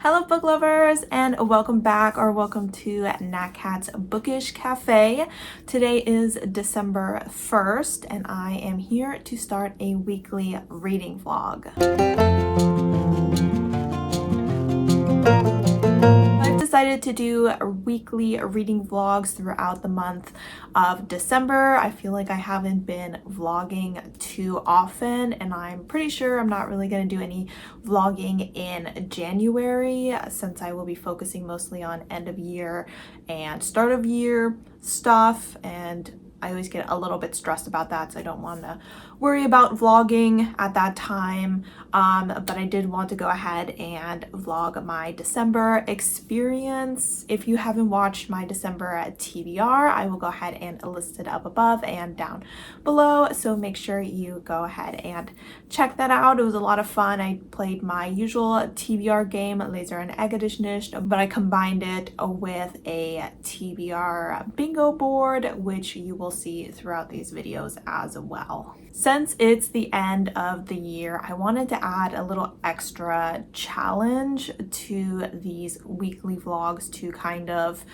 Hello book lovers, and welcome back or welcome to Nat Cat's Bookish Cafe. Today is December 1st and I am here to start a weekly reading vlog. I've decided to do weekly reading vlogs throughout the month of December. I feel like I haven't been vlogging too often, and I'm pretty sure I'm not really going to do any vlogging in January since I will be focusing mostly on end of year and start of year stuff, and I always get a little bit stressed about that, so I don't want to worry about vlogging at that time. But I did want to go ahead and vlog my December experience. If you haven't watched my December TBR, I will go ahead and list it up above and down below, so make sure you go ahead and check that out. It was a lot of fun. I played my usual TBR game, Laser and Egedishnish, but I combined it with a TBR bingo board, which you will see throughout these videos as well. Since it's the end of the year, I wanted to add a little extra challenge to these weekly vlogs to kind of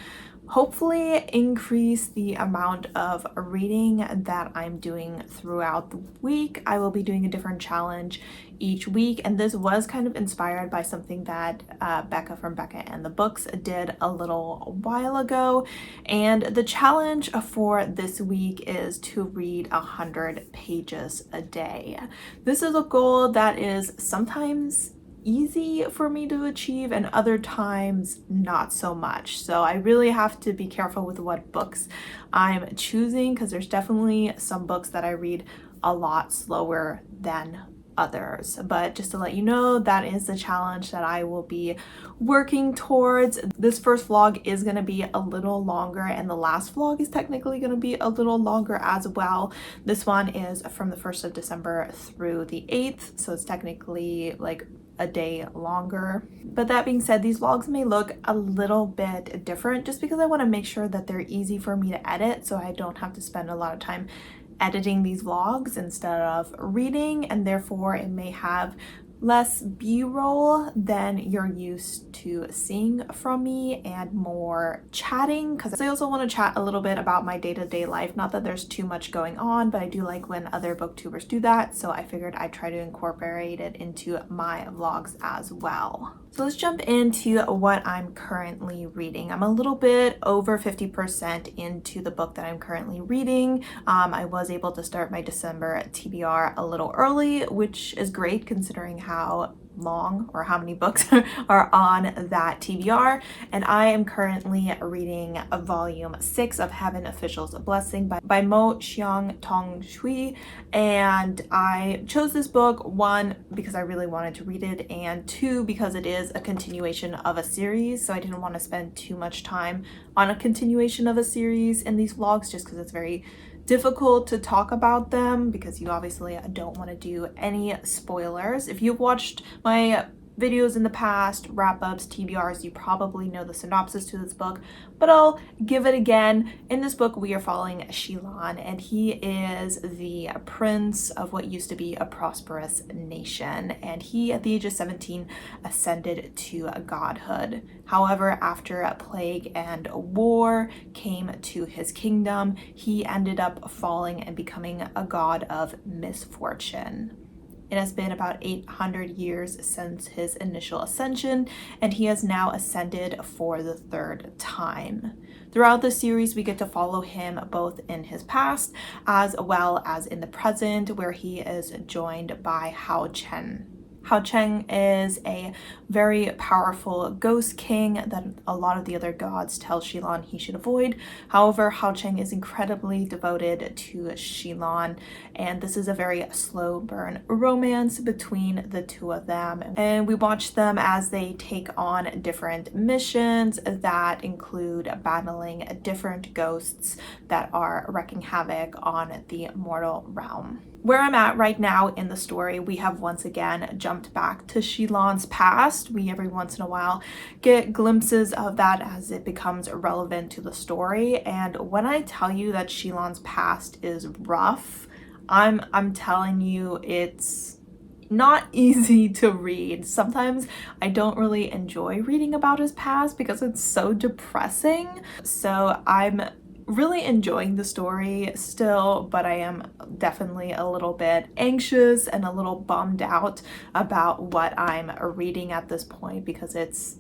hopefully increase the amount of reading that I'm doing throughout the week. I will be doing a different challenge each week, and this was kind of inspired by something that Becca from Becca and the Books did a little while ago. And the challenge for this week is to read 100 pages a day. This is a goal that is sometimes easy for me to achieve and other times not so much, so I really have to be careful with what books I'm choosing, because there's definitely some books that I read a lot slower than others. But just to let you know, that is the challenge that I will be working towards. This first vlog is going to be a little longer, and the last vlog is technically going to be a little longer as well. This one is from the 1st of December through the 8th, so it's technically like a day longer. But that being said, these vlogs may look a little bit different just because I want to make sure that they're easy for me to edit, so I don't have to spend a lot of time editing these vlogs instead of reading, and therefore it may have less b-roll than you're used to seeing from me and more chatting, because I also want to chat a little bit about my day-to-day life. Not that there's too much going on, but I do like when other booktubers do that, so I figured I'd try to incorporate it into my vlogs as well. So let's jump into what I'm currently reading. I'm a little bit over 50% into the book that I'm currently reading. I was able to start my December TBR a little early, which is great considering how long or how many books are on that TBR, and I am currently reading volume 6 of Heaven Official's Blessing by Mo Xiang Tong Shui. And I chose this book, 1, because I really wanted to read it, and 2, because it is a continuation of a series, so I didn't want to spend too much time on a continuation of a series in these vlogs just because it's very difficult to talk about them, because you obviously don't want to do any spoilers. If you've watched my videos in the past, wrap-ups, TBRs, you probably know the synopsis to this book, but I'll give it again. In this book, we are following Xilan, and he is the prince of what used to be a prosperous nation, and he, at the age of 17, ascended to godhood. However, after a plague and a war came to his kingdom, he ended up falling and becoming a god of misfortune. It has been about 800 years since his initial ascension, and he has now ascended for the 3rd time. Throughout the series, we get to follow him both in his past as well as in the present, where he is joined by Hao Chen. Hao Chen is a very powerful ghost king that a lot of the other gods tell Xilan he should avoid. However, Hao Chen is incredibly devoted to Xilan, and this is a very slow burn romance between the two of them. And we watch them as they take on different missions that include battling different ghosts that are wreaking havoc on the mortal realm. Where I'm at right now in the story, we have once again jumped back to Xilan's past. We every once in a while get glimpses of that as it becomes relevant to the story. And when I tell you that Xilan's past is rough, I'm telling you it's not easy to read. Sometimes I don't really enjoy reading about his past because it's so depressing. So I'm really enjoying the story still, but I am definitely a little bit anxious and a little bummed out about what I'm reading at this point because it's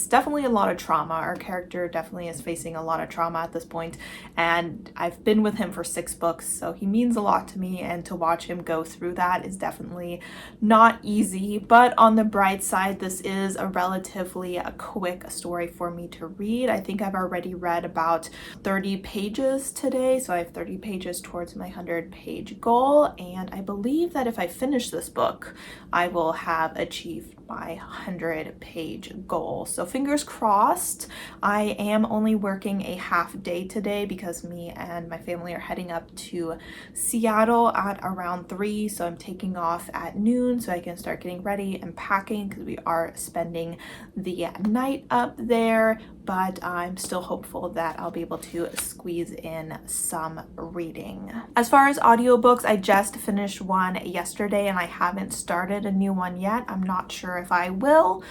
definitely a lot of trauma. Our character definitely is facing a lot of trauma at this point, and I've been with him for 6 books, so he means a lot to me, and to watch him go through that is definitely not easy. But on the bright side, this is a relatively quick story for me to read. I think I've already read about 30 pages today, so I have 30 pages towards my 100-page goal, and I believe that if I finish this book, I will have achieved my 100-page goal. So fingers crossed. I am only working a half day today because me and my family are heading up to Seattle at around 3, so I'm taking off at noon so I can start getting ready and packing because we are spending the night up there. But I'm still hopeful that I'll be able to squeeze in some reading. As far as audiobooks, I just finished one yesterday and I haven't started a new one yet. I'm not sure if I will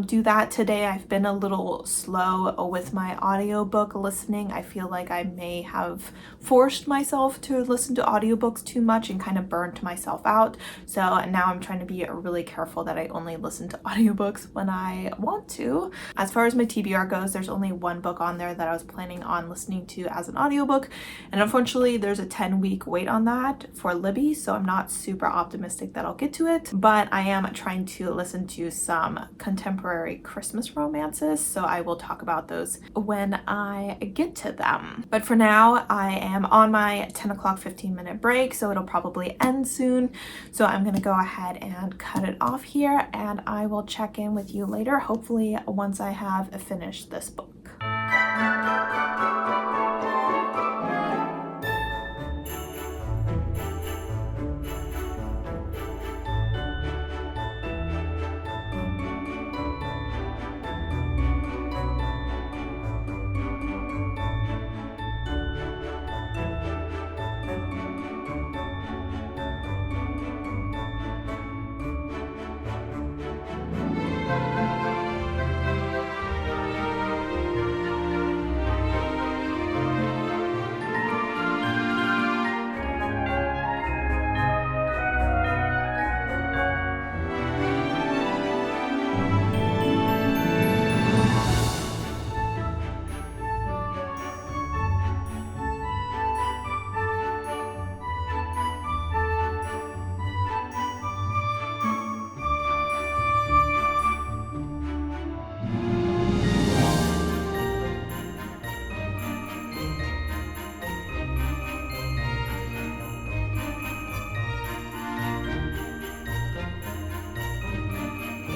do that today. I've been a little slow with my audiobook listening. I feel like I may have forced myself to listen to audiobooks too much and kind of burnt myself out. So now I'm trying to be really careful that I only listen to audiobooks when I want to. As far as my TBR goes, there's only one book on there that I was planning on listening to as an audiobook, and unfortunately there's a 10-week wait on that for Libby, so I'm not super optimistic that I'll get to it, but I am trying to listen to some contemporary Christmas romances, so I will talk about those when I get to them. But for now, I am on my 10 o'clock 15-minute break, so it'll probably end soon, so I'm gonna go ahead and cut it off here, and I will check in with you later, hopefully once I have finished this book.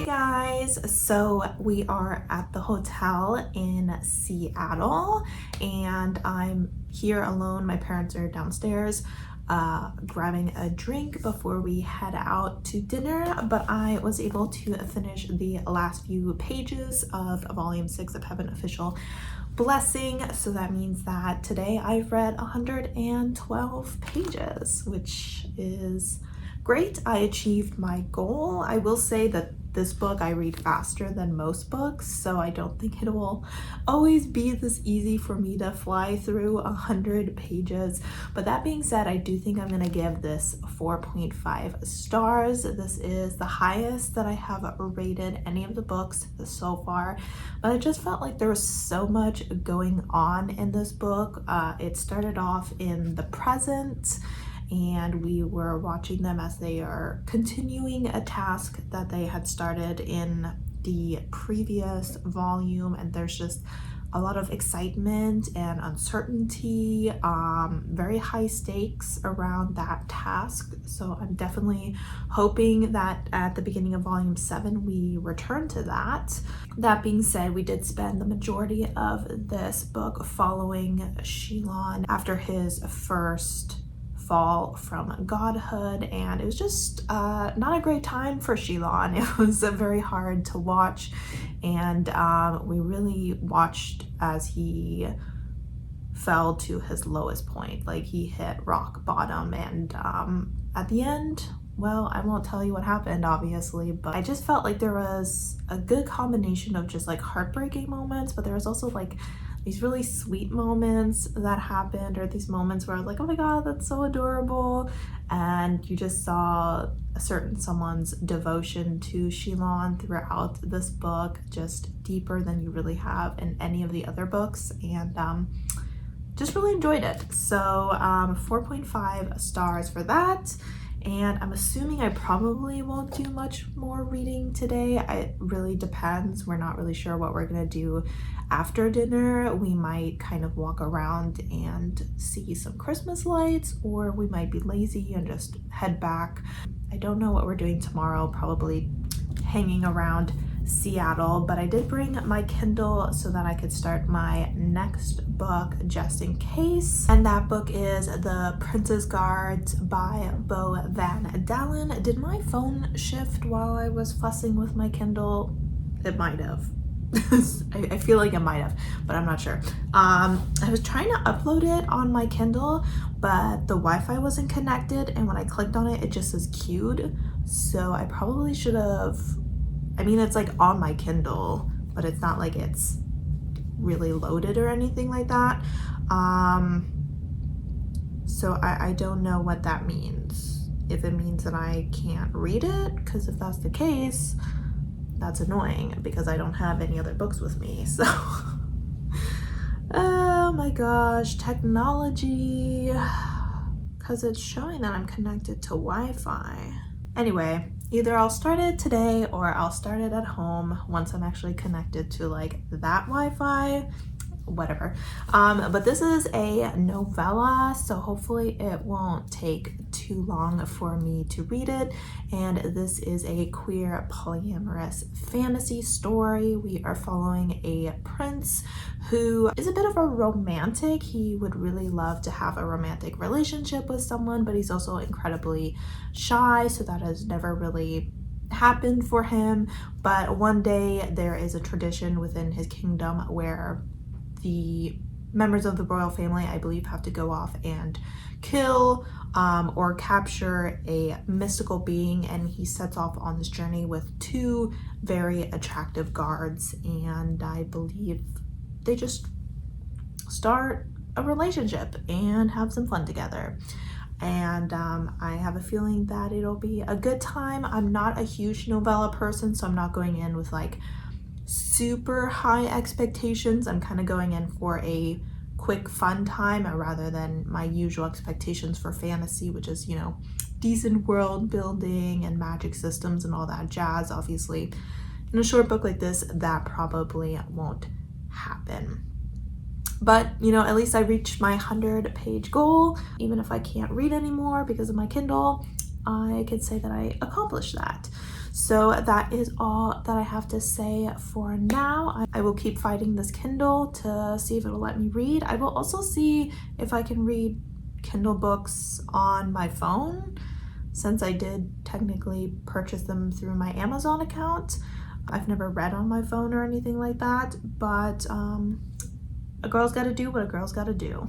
Guys, so we are at the hotel in Seattle and I'm here alone. My parents are downstairs grabbing a drink before we head out to dinner, but I was able to finish the last few pages of volume 6 of Heaven Official Blessing, so that means that today I've read 112 pages, which is great. I achieved my goal. I will say that this book I read faster than most books, so I don't think it will always be this easy for me to fly through 100 pages. But that being said, I do think I'm gonna give this 4.5 stars. This is the highest that I have rated any of the books so far, but I just felt like there was so much going on in this book. It started off in the present, and we were watching them as they are continuing a task that they had started in the previous volume, and there's just a lot of excitement and uncertainty, very high stakes around that task. So I'm definitely hoping that at the beginning of volume 7 we return to that. That being said, we did spend the majority of this book following Shilon after his first fall from godhood, and it was just not a great time for Shilon. It was very hard to watch, and we really watched as he fell to his lowest point. Like, he hit rock bottom, and at the end well, I won't tell you what happened, obviously, but I just felt like there was a good combination of just like heartbreaking moments, but there was also like these really sweet moments that happened, or these moments where I was like, oh my god, that's so adorable. And you just saw a certain someone's devotion to Shilon throughout this book, just deeper than you really have in any of the other books. And just really enjoyed it. So 4.5 stars for that. And I'm assuming I probably won't do much more reading today. It really depends. We're not really sure what we're gonna do after dinner. We might kind of walk around and see some Christmas lights, or we might be lazy and just head back. I don't know what we're doing tomorrow, probably hanging around Seattle, but I did bring my Kindle so that I could start my next book just in case. And that book is The Prince's Guards by Bo Van Dalen. Did my phone shift while I was fussing with my Kindle? It might have. I feel like it might have, but I'm not sure. I was trying to upload it on my Kindle, but the Wi-Fi wasn't connected, and when I clicked on it, it just says queued. So I probably should have, I mean, it's like on my Kindle, but it's not like it's really loaded or anything like that. So I don't know what that means. If it means that I can't read it, because if that's the case, that's annoying because I don't have any other books with me. So, oh my gosh, technology, because it's showing that I'm connected to Wi-Fi. Anyway, either I'll start it today or I'll start it at home once I'm actually connected to like that Wi-Fi, whatever. But this is a novella, so hopefully it won't take too long for me to read it. And this is a queer polyamorous fantasy story. We are following a prince who is a bit of a romantic. He would really love to have a romantic relationship with someone, but he's also incredibly shy, so that has never really happened for him. But one day there is a tradition within his kingdom where the members of the royal family, I believe, have to go off and kill or capture a mystical being, and he sets off on this journey with two very attractive guards, and I believe they just start a relationship and have some fun together. And I have a feeling that it'll be a good time. I'm not a huge novella person, so I'm not going in with like super high expectations. I'm kind of going in for a quick fun time rather than my usual expectations for fantasy, which is, you know, decent world building and magic systems and all that jazz. Obviously, in a short book like this, that probably won't happen. But, you know, at least I reached my 100-page goal. Even if I can't read anymore because of my Kindle, I could say that I accomplished that. So that is all that I have to say for now. I will keep fighting this Kindle to see if it will let me read. I will also see if I can read Kindle books on my phone, since I did technically purchase them through my Amazon account. I've never read on my phone or anything like that, but a girl's gotta do what a girl's gotta do.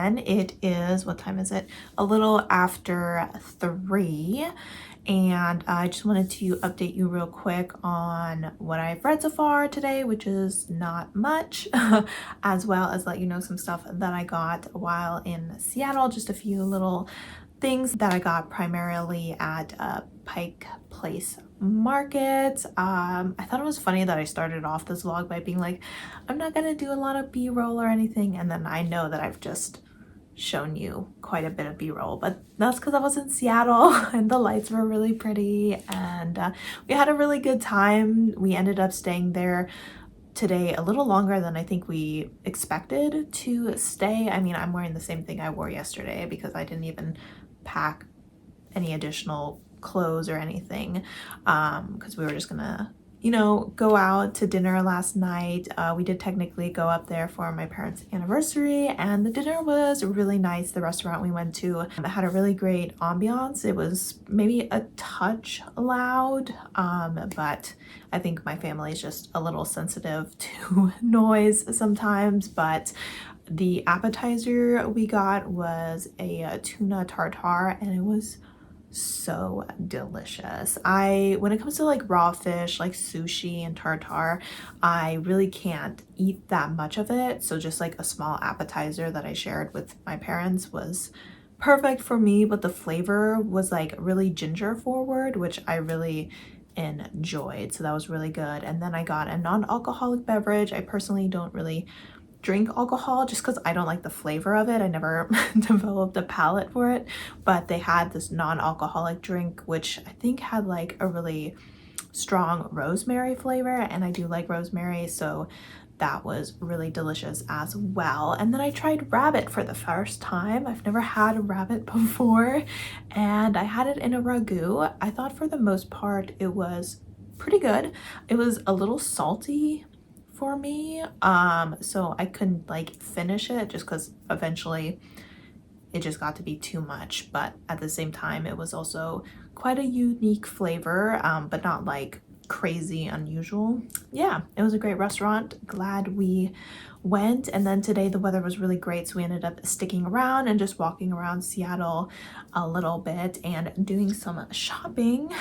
again. It is, what time is it? A little after 3. And I just wanted to update you real quick on what I've read so far today, which is not much, as well as let you know some stuff that I got while in Seattle, just a few little things that I got primarily at Pike Place Market. I thought it was funny that I started off this vlog by being like, I'm not gonna do a lot of b-roll or anything, and then I know that I've just shown you quite a bit of b-roll, but that's because I was in Seattle and the lights were really pretty, and we had a really good time. We ended up staying there today a little longer than I think we expected to stay. I mean, I'm wearing the same thing I wore yesterday because I didn't even pack any additional clothes or anything, because we were just gonna, you know, go out to dinner last night. We did technically go up there for my parents' anniversary, and the dinner was really nice. The restaurant we went to had a really great ambiance. It was maybe a touch loud, but I think my family is just a little sensitive to noise sometimes. But the appetizer we got was a tuna tartare, and it was so delicious. When it comes to like raw fish, like sushi and tartare, I really can't eat that much of it. So just like a small appetizer that I shared with my parents was perfect for me, but the flavor was like really ginger forward, which I really enjoyed. So that was really good. And then I got a non-alcoholic beverage. I personally don't really drink alcohol just because I don't like the flavor of it. I never developed a palate for it, but they had this non-alcoholic drink which I think had like a really strong rosemary flavor, and I do like rosemary, so that was really delicious as well. And then I tried rabbit for the first time. I've never had a rabbit before, and I had it in a ragu. I thought for the most part it was pretty good. It was a little salty for me, so I couldn't like finish it just because eventually it just got to be too much, but at the same time it was also quite a unique flavor, but not like crazy unusual. Yeah, it was a great restaurant. Glad we went. And then today the weather was really great, so we ended up sticking around and just walking around Seattle a little bit and doing some shopping.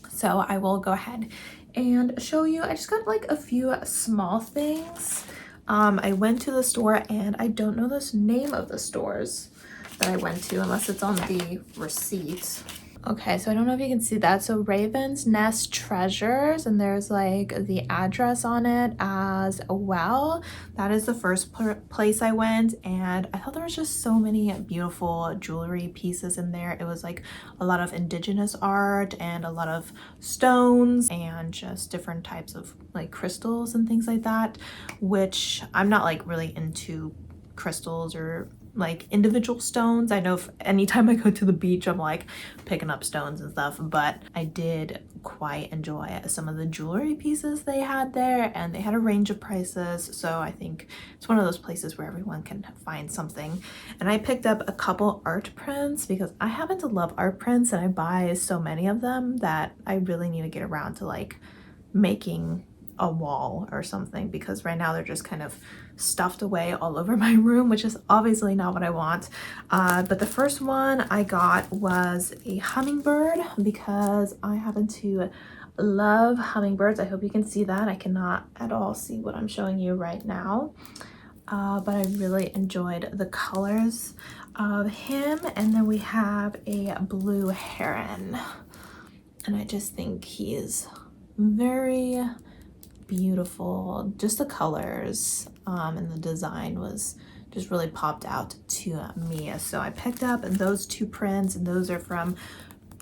So I will go ahead and show you. I just got like a few small things. I went to the store, and I don't know the name of the stores that I went to unless it's on the receipt. Okay, so I don't know if you can see that. So Raven's Nest Treasures, and there's like the address on it as well. That is the first place I went, and I thought there was just so many beautiful jewelry pieces in there. It was like a lot of indigenous art and a lot of stones and just different types of like crystals and things like that, which I'm not like really into crystals or like individual stones. I know if anytime I go to the beach I'm like picking up stones and stuff, but I did quite enjoy some of the jewelry pieces they had there, and they had a range of prices, so I think it's one of those places where everyone can find something. And I picked up a couple art prints because I happen to love art prints, and I buy so many of them that I really need to get around to like making a wall or something, because right now they're just kind of stuffed away all over my room, which is obviously not what I want. But the first one I got was a hummingbird because I happen to love hummingbirds. I hope you can see that. I cannot at all see what I'm showing you right now, but I really enjoyed the colors of him. And then we have a blue heron, and I just think he is very beautiful. Just the colors and the design was just really popped out to me. So I picked up those two prints, and those are from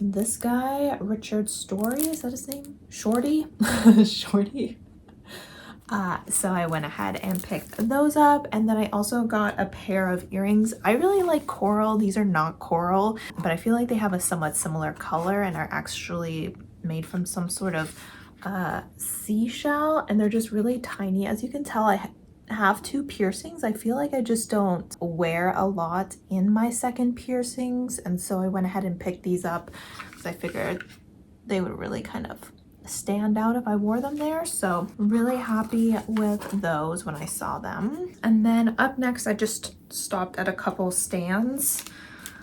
this guy, Richard Story. Is that his name? Shorty? Shorty. So I went ahead and picked those up, and then I also got a pair of earrings. I really like coral. These are not coral, but I feel like they have a somewhat similar color and are actually made from some sort of seashell, and they're just really tiny. As you can tell, I have two piercings. I feel like I just don't wear a lot in my second piercings, and so I went ahead and picked these up because I figured they would really kind of stand out if I wore them there. So really happy with those when I saw them. And then up next, I just stopped at a couple stands.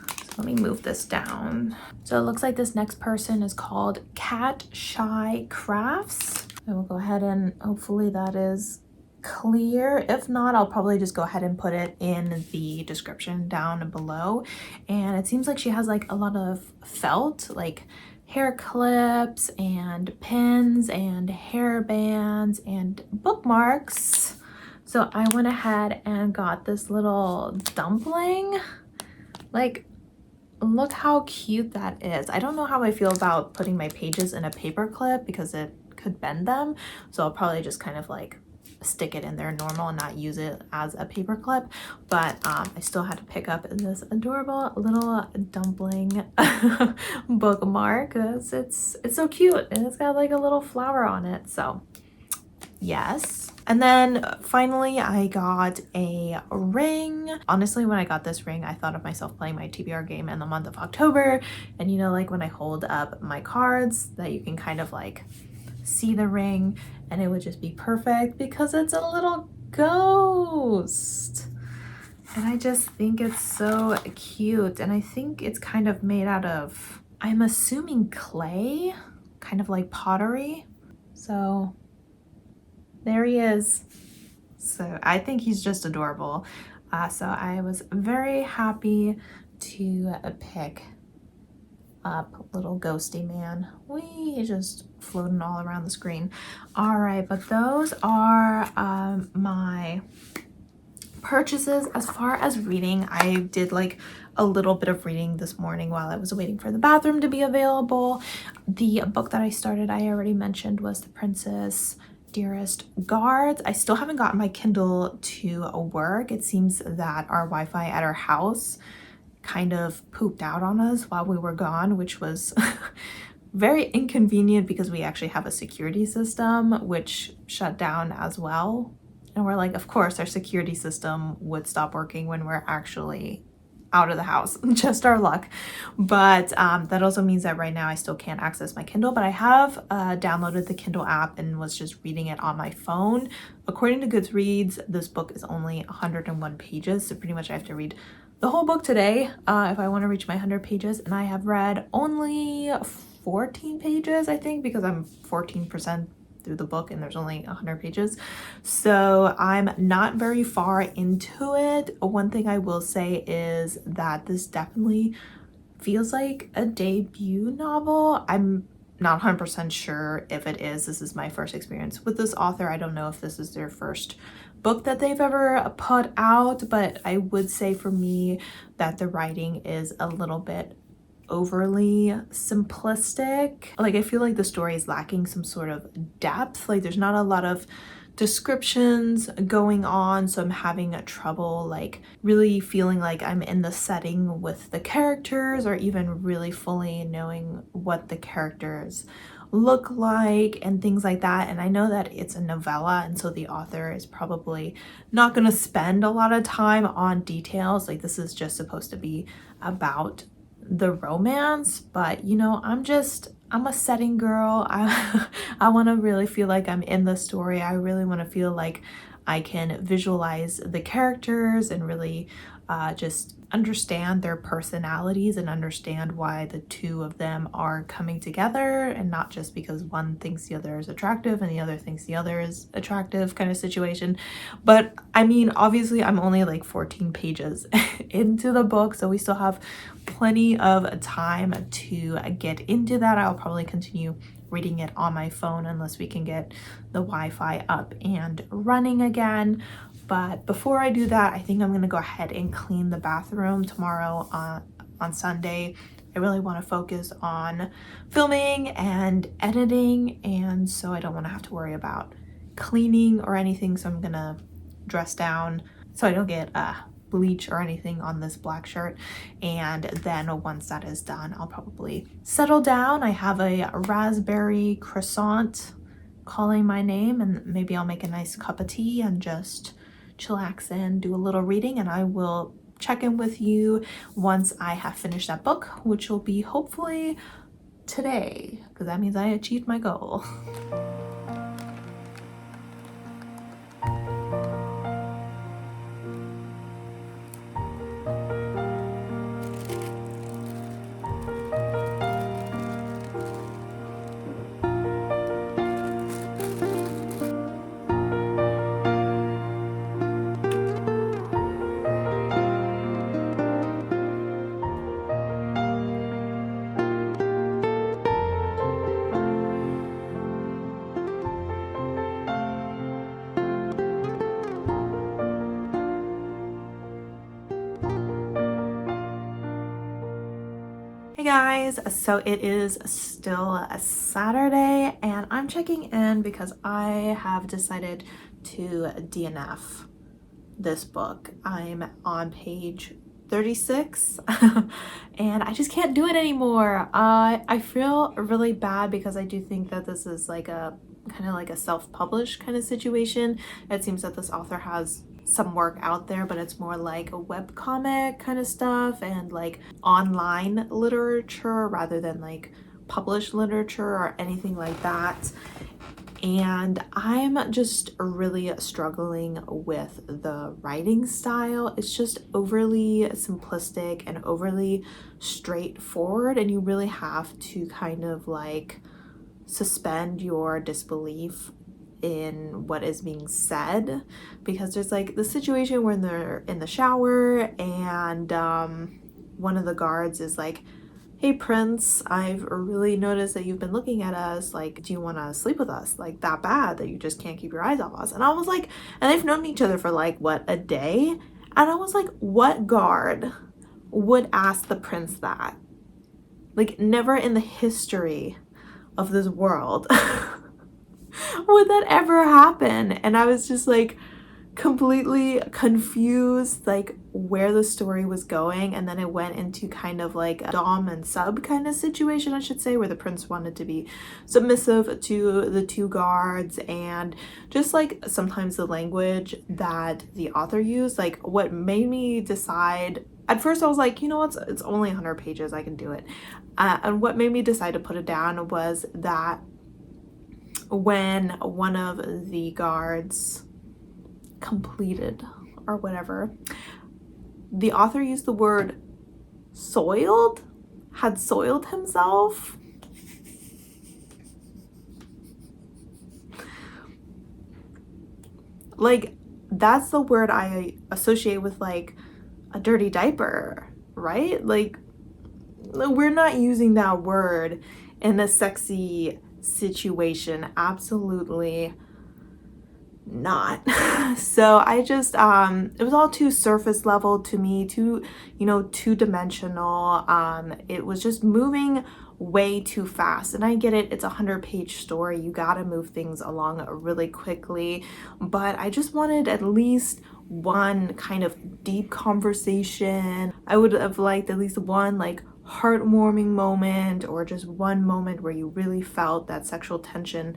So let me move this down. So it looks like this next person is called Cat Shy Crafts. I will go ahead and hopefully that is clear. If not, I'll probably just go ahead and put it in the description down below. And it seems like she has like a lot of felt, like hair clips and pins and hair bands and bookmarks. So I went ahead and got this little dumpling. Like, look how cute that is. I don't know how I feel about putting my pages in a paper clip because it could bend them. So I'll probably just kind of like stick it in there normal and not use it as a paper clip. But I still had to pick up this adorable little dumpling bookmark. It's so cute, and it's got like a little flower on it. So yes. And then finally I got a ring. Honestly, when I got this ring, I thought of myself playing my TBR game in the month of October. And you know, like when I hold up my cards, that you can kind of like see the ring, and it would just be perfect because it's a little ghost. And I just think it's so cute. And I think it's kind of made out of, I'm assuming clay, kind of like pottery. So there he is. So I think he's just adorable. So I was very happy to pick up little ghosty man. He's just floating all around the screen. All right, but those are my purchases. As far as reading, I did like a little bit of reading this morning while I was waiting for the bathroom to be available. The book that I started, I already mentioned, was The Princess Dearest Guards. I still haven't gotten my Kindle to work. It seems that our Wi-Fi at our house kind of pooped out on us while we were gone, which was very inconvenient because we actually have a security system which shut down as well. And we're like, of course our security system would stop working when we're actually out of the house. Just our luck. But that also means that right now I still can't access my Kindle, but I have downloaded the Kindle app and was just reading it on my phone. According to Goodreads, this book is only 101 pages, so pretty much I have to read the whole book today if I want to reach my 100 pages, and I have read only 14 pages, I think, because I'm 14% through the book and there's only 100 pages. So I'm not very far into it. One thing I will say is that this definitely feels like a debut novel. I'm not 100% sure if it is. This is my first experience with this author. I don't know if this is their first book that they've ever put out, but I would say for me that the writing is a little bit overly simplistic. Like, I feel like the story is lacking some sort of depth. Like, there's not a lot of descriptions going on, so I'm having trouble like really feeling like I'm in the setting with the characters, or even really fully knowing what the characters look like and things like that. And I know that it's a novella, and so the author is probably not going to spend a lot of time on details. Like, this is just supposed to be about the romance, but you know, I'm a setting girl. I want to really feel like I'm in the story. I really want to feel like I can visualize the characters and really just understand their personalities and understand why the two of them are coming together, and not just because one thinks the other is attractive and the other thinks the other is attractive kind of situation. But I mean, obviously I'm only like 14 pages into the book, so we still have plenty of time to get into that. I'll probably continue reading it on my phone unless we can get the Wi-Fi up and running again. But before I do that, I think I'm gonna go ahead and clean the bathroom tomorrow on Sunday. I really want to focus on filming and editing, and so I don't want to have to worry about cleaning or anything. So I'm gonna dress down so I don't get bleach or anything on this black shirt, and then once that is done, I'll probably settle down. I have a raspberry croissant calling my name, and maybe I'll make a nice cup of tea and just chillax and do a little reading, and I will check in with you once I have finished that book, which will be hopefully today, because that means I achieved my goal. Hey guys, so it is still a Saturday and I'm checking in because I have decided to DNF this book. I'm on page 36 and I just can't do it anymore. I feel really bad because I do think that this is like a kind of like a self-published kind of situation. It seems that this author has some work out there, but it's more like a webcomic kind of stuff and like online literature rather than like published literature or anything like that. And I'm just really struggling with the writing style. It's just overly simplistic and overly straightforward, and you really have to kind of like suspend your disbelief in what is being said, because there's like the situation where they're in the shower and one of the guards is like, "Hey Prince, I've really noticed that you've been looking at us. Like, do you want to sleep with us? Like that bad that you just can't keep your eyes off us?" And I was like, and they've known each other for like what, a day? And I was like, what guard would ask the prince that? Like, never in the history of this world would that ever happen. And I was just like completely confused like where the story was going, and then it went into kind of like a dom and sub kind of situation, I should say, where the prince wanted to be submissive to the two guards, and just like sometimes the language that the author used, like what made me decide at first, I was like, you know what, it's only 100 pages, I can do it. And what made me decide to put it down was that when one of the guards completed or whatever, the author used the word soiled, had soiled himself. Like, that's the word I associate with like a dirty diaper, right? Like, we're not using that word in a sexy situation. Absolutely not. So I just it was all too surface level to me, too, you know, two-dimensional. It was just moving way too fast, and I get it, it's a 100-page story, you gotta move things along really quickly, but I just wanted at least one kind of deep conversation. I would have liked at least one like heartwarming moment, or just one moment where you really felt that sexual tension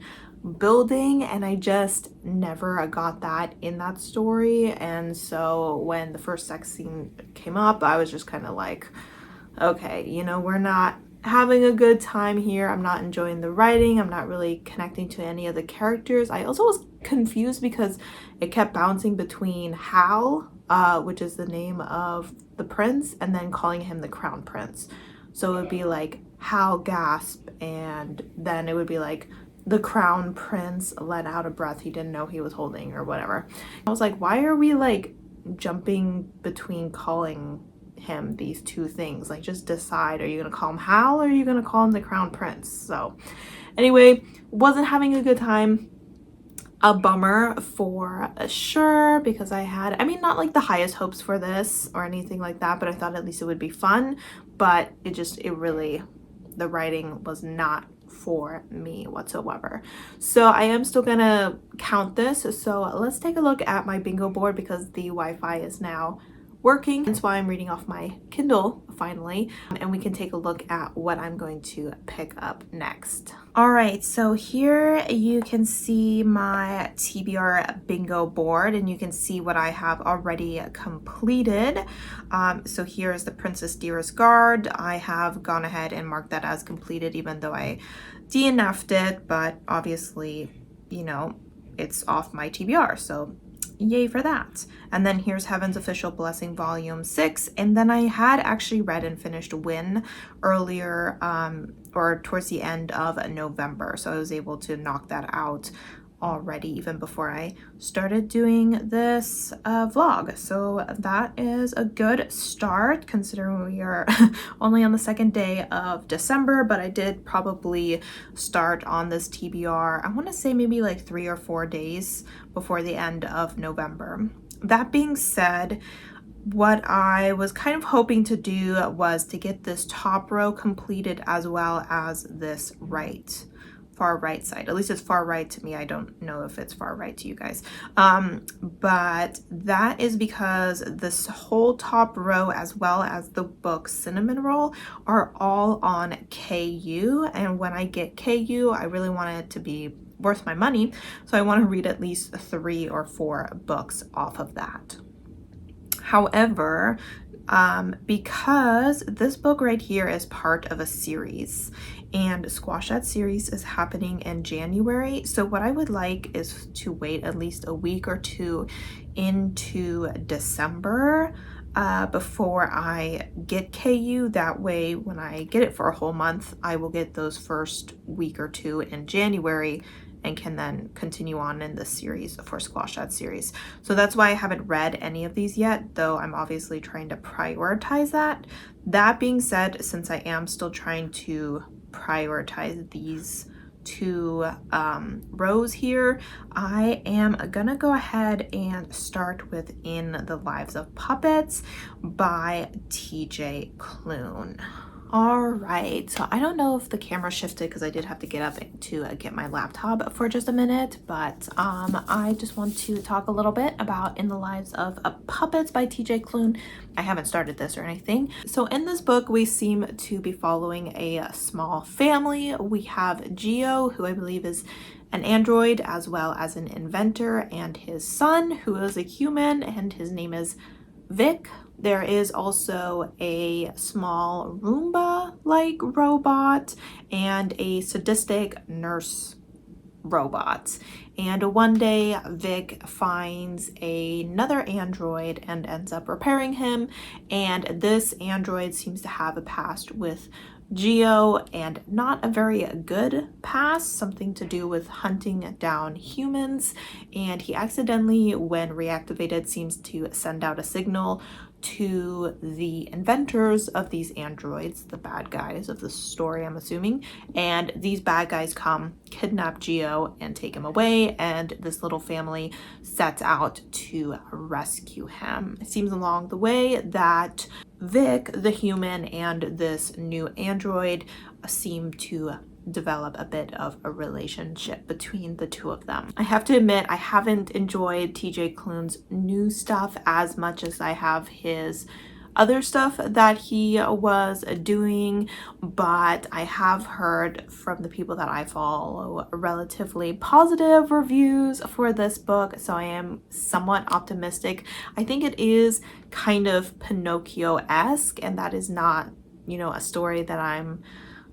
building, and I just never got that in that story. And so when the first sex scene came up, I was just kind of like, okay, you know, we're not having a good time here. I'm not enjoying the writing. I'm not really connecting to any of the characters. I also was confused because it kept bouncing between Hal, which is the name of the prince, and then calling him the crown prince. So it would be like Hal gasp, and then it would be like the crown prince let out a breath he didn't know he was holding, or whatever. I was like, why are we like jumping between calling him these two things? Like, just decide, are you gonna call him Hal or are you gonna call him the crown prince? So anyway, wasn't having a good time. A bummer for sure, because I had, I mean, not like the highest hopes for this or anything like that, but I thought at least it would be fun. But it really, the writing was not for me whatsoever. So I am still gonna count this. So let's take a look at my bingo board, because the Wi-Fi is now working. That's why I'm reading off my Kindle finally, and we can take a look at what I'm going to pick up next. All right, so here you can see my TBR bingo board, and you can see what I have already completed. So here is the Princess Dearest Guard. I have gone ahead and marked that as completed, even though I DNF'd it, but obviously, you know, it's off my TBR, so yay for that. And then here's Heaven's Official Blessing Volume 6. And then I had actually read and finished Win earlier, or towards the end of November. So I was able to knock that out already, even before I started doing this vlog. So that is a good start, considering we are only on the second day of December, but I did probably start on this TBR, I want to say maybe like 3 or 4 days before the end of November. That being said, what I was kind of hoping to do was to get this top row completed as well as this far right side. At least it's far right to me. I don't know if it's far right to you guys. But that is because this whole top row as well as the book Cinnamon Roll are all on KU. And when I get KU, I really want it to be worth my money. So I want to read at least 3 or 4 books off of that. However, because this book right here is part of a series and Squash That series is happening in January. So what I would like is to wait at least a week or 2 into December before I get KU. That way, when I get it for a whole month, I will get those first week or 2 in January and can then continue on in the series for Squash That series. So that's why I haven't read any of these yet, though I'm obviously trying to prioritize that. That being said, since I am still trying to prioritize these 2 rows here, I am gonna go ahead and start with In the Lives of Puppets by TJ Klune. All right, so I don't know if the camera shifted because I did have to get up to get my laptop for just a minute, but I just want to talk a little bit about In the Lives of Puppets by TJ Klune. I haven't started this or anything. So in this book, we seem to be following a small family. We have Geo, who I believe is an android, as well as an inventor, and his son, who is a human, and his name is Vic. There is also a small Roomba-like robot and a sadistic nurse robot. And one day Vic finds another android and ends up repairing him. And this android seems to have a past with Geo, and not a very good past, something to do with hunting down humans. And he accidentally, when reactivated, seems to send out a signal to the inventors of these androids, the bad guys of the story, I'm assuming. And these bad guys come, kidnap Geo, and take him away. And this little family sets out to rescue him. It seems along the way that Vic, the human, and this new android seem to develop a bit of a relationship between the 2 of them. I have to admit, I haven't enjoyed TJ Klune's new stuff as much as I have his other stuff that he was doing, but I have heard from the people that I follow relatively positive reviews for this book, so I am somewhat optimistic. I think it is kind of Pinocchio-esque, and that is not, a story that I'm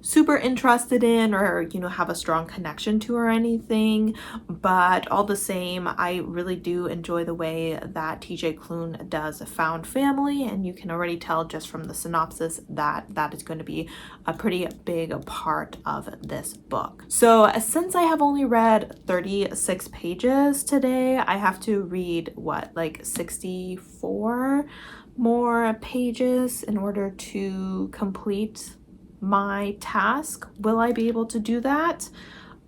super interested in or have a strong connection to or anything, but all the same, I really do enjoy the way that TJ Klune does found family, and you can already tell just from the synopsis that that is going to be a pretty big part of this book. So since I have only read 36 pages today, I have to read like 64 more pages in order to complete my task. Will I be able to do that?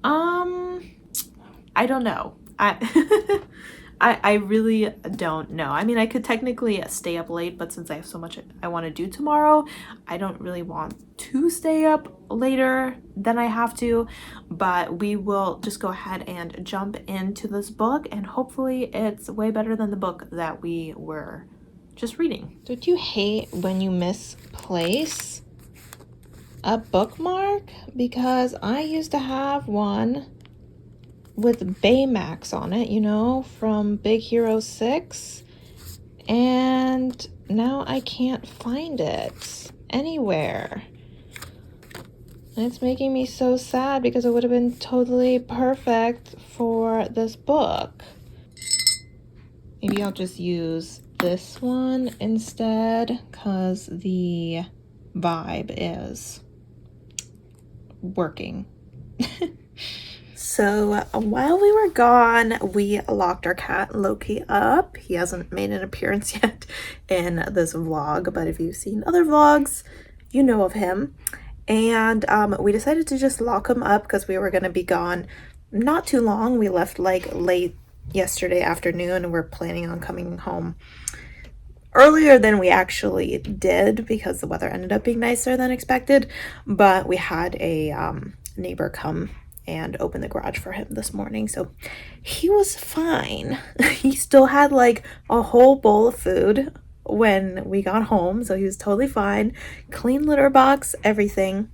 I don't know. I really don't know. I mean, I could technically stay up late, but since I have so much I want to do tomorrow, I don't really want to stay up later than I have to, but we will just go ahead and jump into this book, and hopefully it's way better than the book that we were just reading. Don't you hate when you misplace a bookmark? Because I used to have one with Baymax on it, from Big Hero 6, and now I can't find it anywhere. And it's making me so sad because it would have been totally perfect for this book. Maybe I'll just use this one instead because the vibe is working. So while we were gone, we locked our cat Loki up. He hasn't made an appearance yet in this vlog, but if you've seen other vlogs, you know of him. And we decided to just lock him up because we were going to be gone not too long. We left like late yesterday afternoon, and we're planning on coming home earlier than we actually did because the weather ended up being nicer than expected, but we had a neighbor come and open the garage for him this morning, so he was fine. He still had like a whole bowl of food when we got home, so he was totally fine. Clean litter box, everything.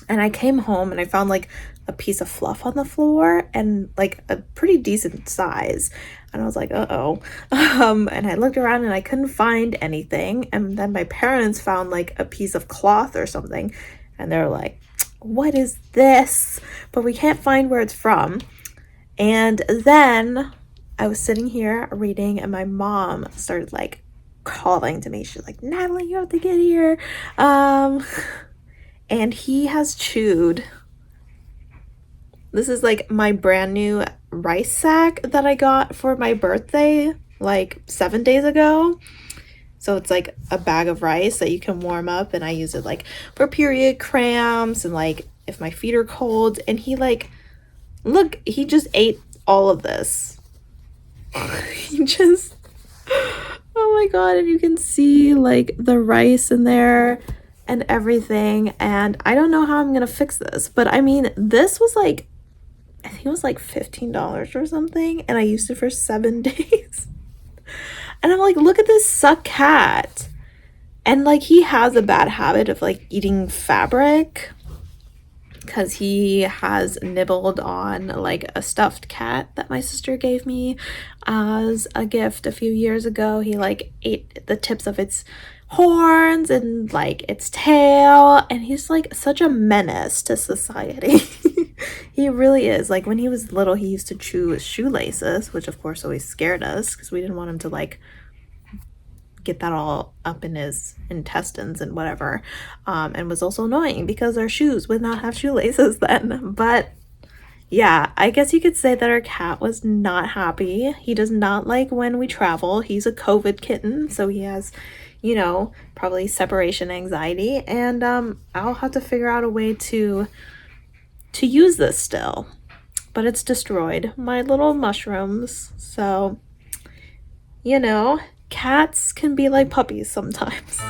And I came home and I found like a piece of fluff on the floor and like a pretty decent size. And I was like, uh-oh. And I looked around and I couldn't find anything. And then my parents found like a piece of cloth or something. And they're like, what is this? But we can't find where it's from. And then I was sitting here reading and my mom started like calling to me. She's like, Natalie, you have to get here. And he has chewed. This is like my brand new rice sack that I got for my birthday like 7 days ago. So it's like a bag of rice that you can warm up, and I use it like for period cramps and like if my feet are cold. And he like, look, he just ate all of this. He just, oh my god, and you can see like the rice in there and everything, and I don't know how I'm gonna fix this, but I mean, this was like, I think it was like $15 or something, and I used it for 7 days. And I'm like, look at this suck cat. And like, he has a bad habit of like eating fabric because he has nibbled on like a stuffed cat that my sister gave me as a gift a few years ago. He like ate the tips of its horns and like its tail, and he's like such a menace to society. He really is. Like when he was little, he used to chew his shoelaces, which of course always scared us because we didn't want him to like get that all up in his intestines and whatever, and was also annoying because our shoes would not have shoelaces then. But yeah, I guess you could say that our cat was not happy. He does not like when we travel. He's a COVID kitten, so he has, you know, probably separation anxiety, and I'll have to figure out a way to use this still. But it's destroyed my little mushrooms, so you know, cats can be like puppies sometimes.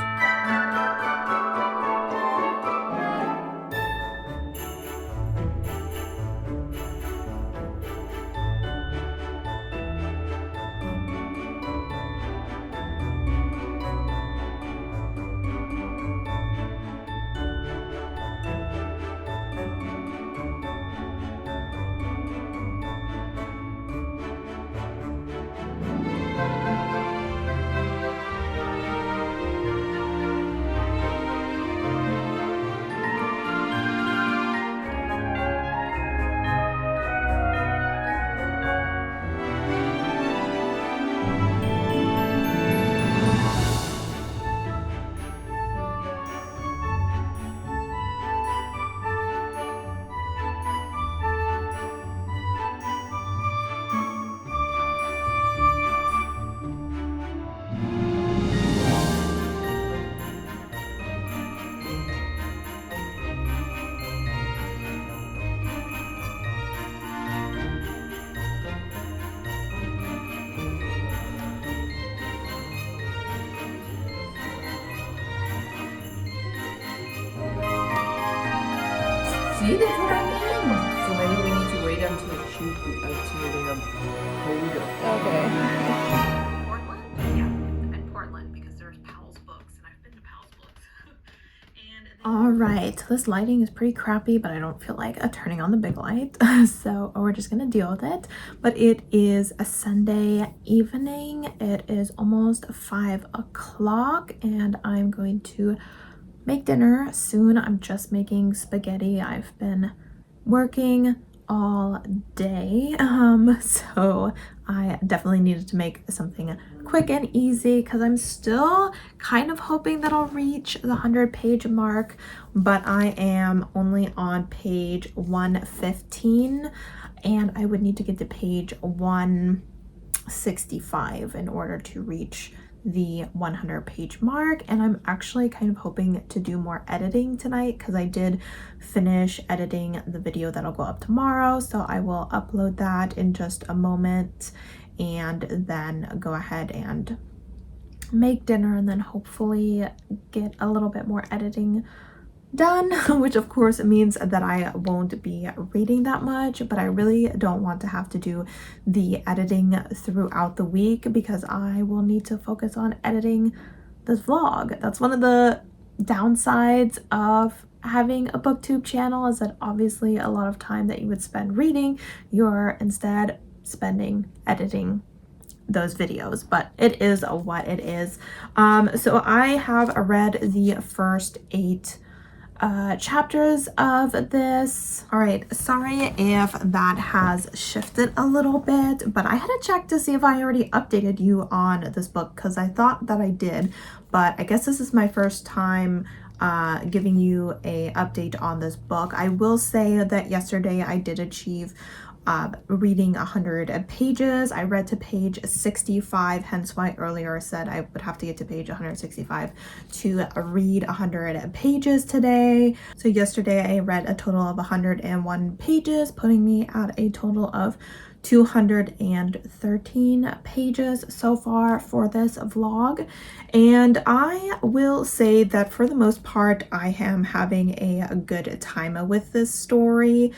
See, that's what I mean. So maybe we need to wait until they're colder. Okay. Portland? Yeah, in Portland, because there's Powell's Books, and I've been to Powell's Books. All right, this lighting is pretty crappy, but I don't feel like turning on the big light, so we're just gonna deal with it. But it is a Sunday evening. It is almost 5 o'clock, and I'm going to make dinner soon. I'm just making spaghetti. I've been working all day, so I definitely needed to make something quick and easy because I'm still kind of hoping that I'll reach the 100-page mark, but I am only on page 115, and I would need to get to page 165 in order to reach the 100-page mark. And I'm actually kind of hoping to do more editing tonight because I did finish editing the video that'll go up tomorrow, so I will upload that in just a moment and then go ahead and make dinner, and then hopefully get a little bit more editing done, which of course means that I won't be reading that much, but I really don't want to have to do the editing throughout the week because I will need to focus on editing this vlog. That's one of the downsides of having a booktube channel, is that obviously a lot of time that you would spend reading, you're instead spending editing those videos, but it is what it is. So I have read the first 8 chapters of this. All right, sorry if that has shifted a little bit, but I had to check to see if I already updated you on this book because I thought that I did, but I guess this is my first time giving you a update on this book. I will say that yesterday I did achieve reading 100 pages. I read to page 65, hence why earlier I said I would have to get to page 165 to read 100 pages today. So yesterday I read a total of 101 pages, putting me at a total of 213 pages so far for this vlog, and I will say that for the most part I am having a good time with this story.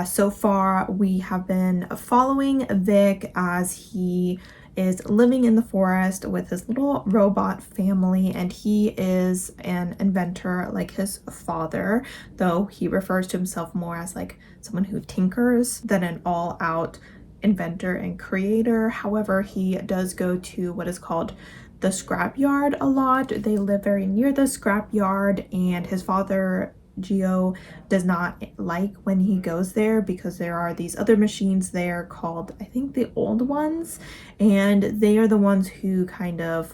So far we have been following Vic as he is living in the forest with his little robot family, and he is an inventor like his father, though he refers to himself more as like someone who tinkers than an all-out inventor and creator. However, he does go to what is called the scrapyard a lot. They live very near the scrapyard, and his father Geo does not like when he goes there because there are these other machines there called, I think, the old ones, and they are the ones who kind of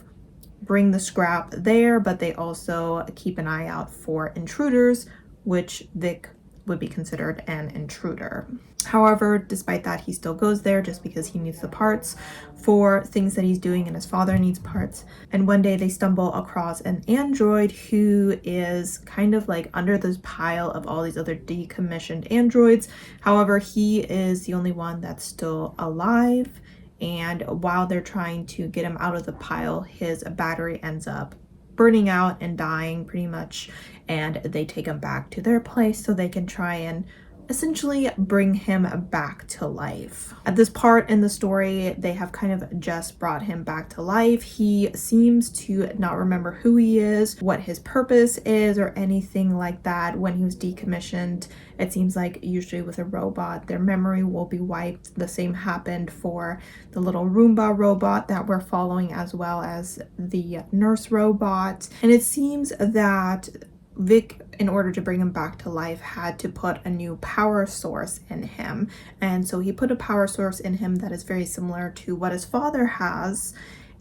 bring the scrap there, but they also keep an eye out for intruders, which Vic would be considered an intruder. However, despite that, he still goes there just because he needs the parts for things that he's doing, and his father needs parts. And one day they stumble across an android who is kind of like under this pile of all these other decommissioned androids. However, he is the only one that's still alive, and while they're trying to get him out of the pile, his battery ends up burning out and dying pretty much, and they take him back to their place so they can try and essentially bring him back to life. At this part in the story, they have kind of just brought him back to life. He seems to not remember who he is, what his purpose is, or anything like that. When he was decommissioned, it seems like usually with a robot, their memory will be wiped. The same happened for the little Roomba robot that we're following, as well as the nurse robot. And it seems that Vic, in order to bring him back to life, had to put a new power source in him. And so he put a power source in him that is very similar to what his father has.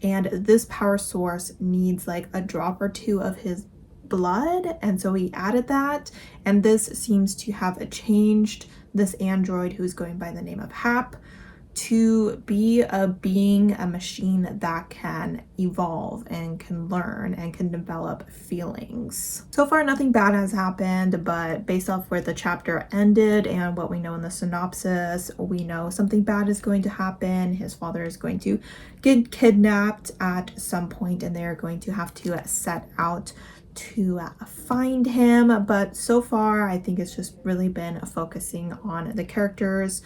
And this power source needs like a drop or two of his blood. And so he added that. And this seems to have changed this android, who's going by the name of Hap, to be a machine that can evolve and can learn and can develop feelings. So far nothing bad has happened, but based off where the chapter ended and what we know in the synopsis, we know something bad is going to happen. His father is going to get kidnapped at some point, and they're going to have to set out to find him. But so far I think it's just really been focusing on the characters,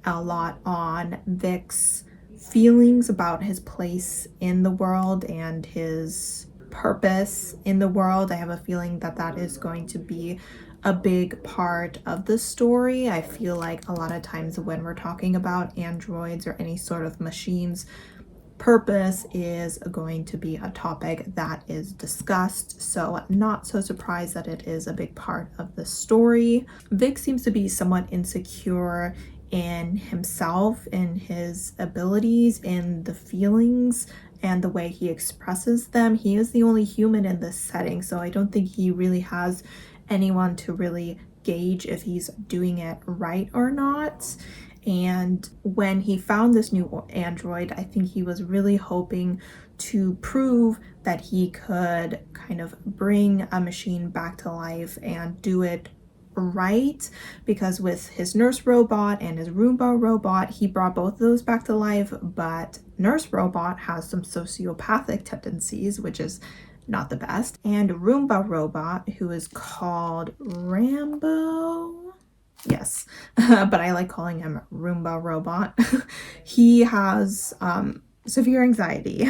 a lot on Vic's feelings about his place in the world and his purpose in the world. I have a feeling that that is going to be a big part of the story. I feel like a lot of times when we're talking about androids or any sort of machines, purpose is going to be a topic that is discussed, so not so surprised that it is a big part of the story. Vic seems to be somewhat insecure in himself, in his abilities, in the feelings and the way he expresses them. He is the only human in this setting, so I don't think he really has anyone to really gauge if he's doing it right or not. And when he found this new android, I think he was really hoping to prove that he could kind of bring a machine back to life and do it right, because with his nurse robot and his Roomba robot, he brought both of those back to life, but nurse robot has some sociopathic tendencies, which is not the best. And Roomba robot, who is called Rambo, yes, but I like calling him Roomba robot, he has severe anxiety.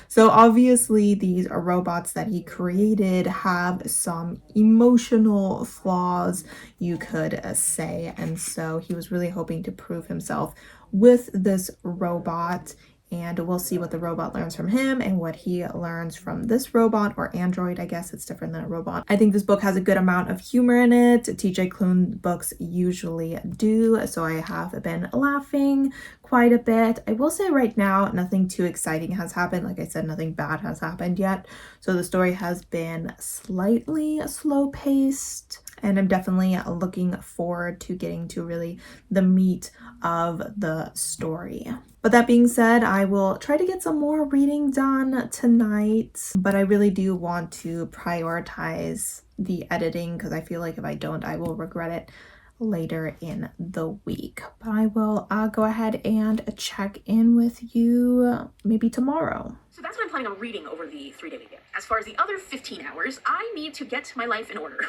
So obviously these robots that he created have some emotional flaws, you could say, and so he was really hoping to prove himself with this robot, and we'll see what the robot learns from him and what he learns from this robot, or android. I guess it's different than a robot. I think this book has a good amount of humor in it. TJ Klune books usually do, so I have been laughing quite a bit. I will say right now, nothing too exciting has happened. Like I said, nothing bad has happened yet. So the story has been slightly slow paced, and I'm definitely looking forward to getting to really the meat of the story. But that being said, I will try to get some more reading done tonight, but I really do want to prioritize the editing because I feel like if I don't, I will regret it later in the week. But I will go ahead and check in with you maybe tomorrow. So that's what I'm planning on reading over the 3-day weekend. As far as the other 15 hours, I need to get my life in order.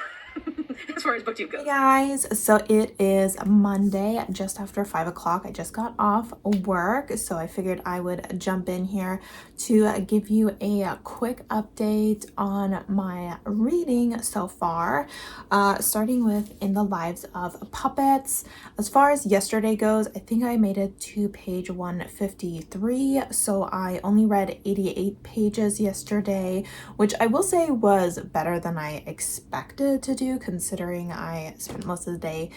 As far as booktube goes. Hey guys, so it is Monday, just after 5 o'clock. I just got off work, so I figured I would jump in here to give you a quick update on my reading so far, starting with In the Lives of Puppets. As far as yesterday goes, I think I made it to page 153, so I only read 88 pages yesterday, which I will say was better than I expected to do, considering I spent most of the day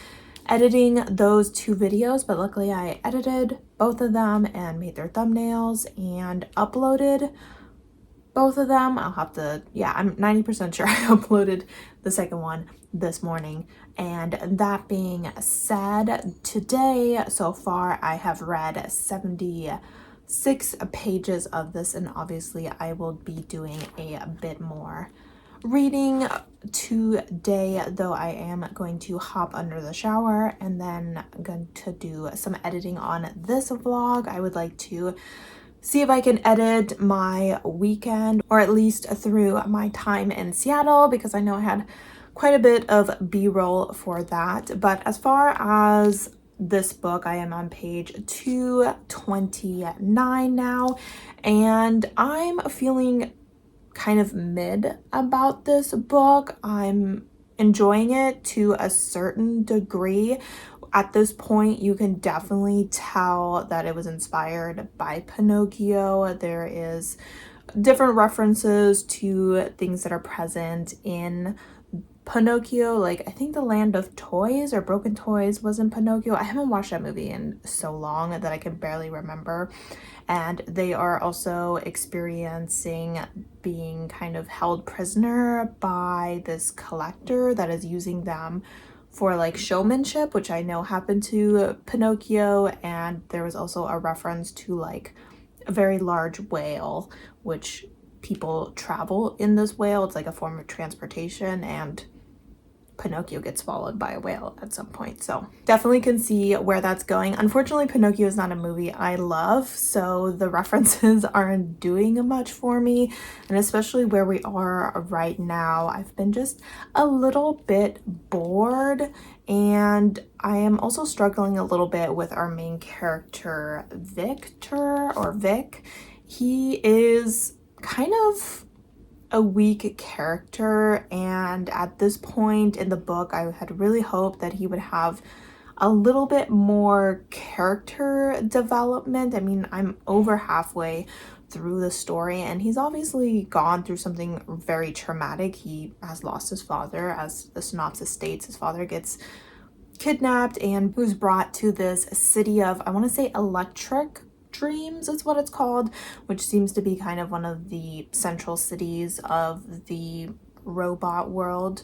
editing those two videos, but luckily I edited both of them and made their thumbnails and uploaded both of them. I'll have to, yeah, I'm 90% sure I uploaded the second one this morning. And that being said, today so far I have read 76 pages of this, and obviously I will be doing a bit more reading today, though I am going to hop under the shower and then I'm going to do some editing on this vlog. I would like to see if I can edit my weekend, or at least through my time in Seattle, because I know I had quite a bit of b-roll for that. But as far as this book, I am on page 229 now, and I'm feeling kind of mid about this book. I'm enjoying it to a certain degree. At this point, you can definitely tell that it was inspired by Pinocchio. There is different references to things that are present in Pinocchio, like I think the Land of Toys or Broken Toys was in Pinocchio. I haven't watched that movie in so long that I can barely remember. And they are also experiencing being kind of held prisoner by this collector that is using them for like showmanship, which I know happened to Pinocchio. And there was also a reference to like a very large whale, which people travel in this whale. It's like a form of transportation, and Pinocchio gets swallowed by a whale at some point. So definitely can see where that's going. Unfortunately, Pinocchio is not a movie I love, so the references aren't doing much for me. And especially where we are right now, I've been just a little bit bored. And I am also struggling a little bit with our main character, Victor, or Vic. He is kind of a weak character, and at this point in the book I had really hoped that he would have a little bit more character development. I mean, I'm over halfway through the story and he's obviously gone through something very traumatic. He has lost his father. As the synopsis states, his father gets kidnapped and who's brought to this city of, I want to say, Electric Dreams is what it's called, which seems to be kind of one of the central cities of the robot world.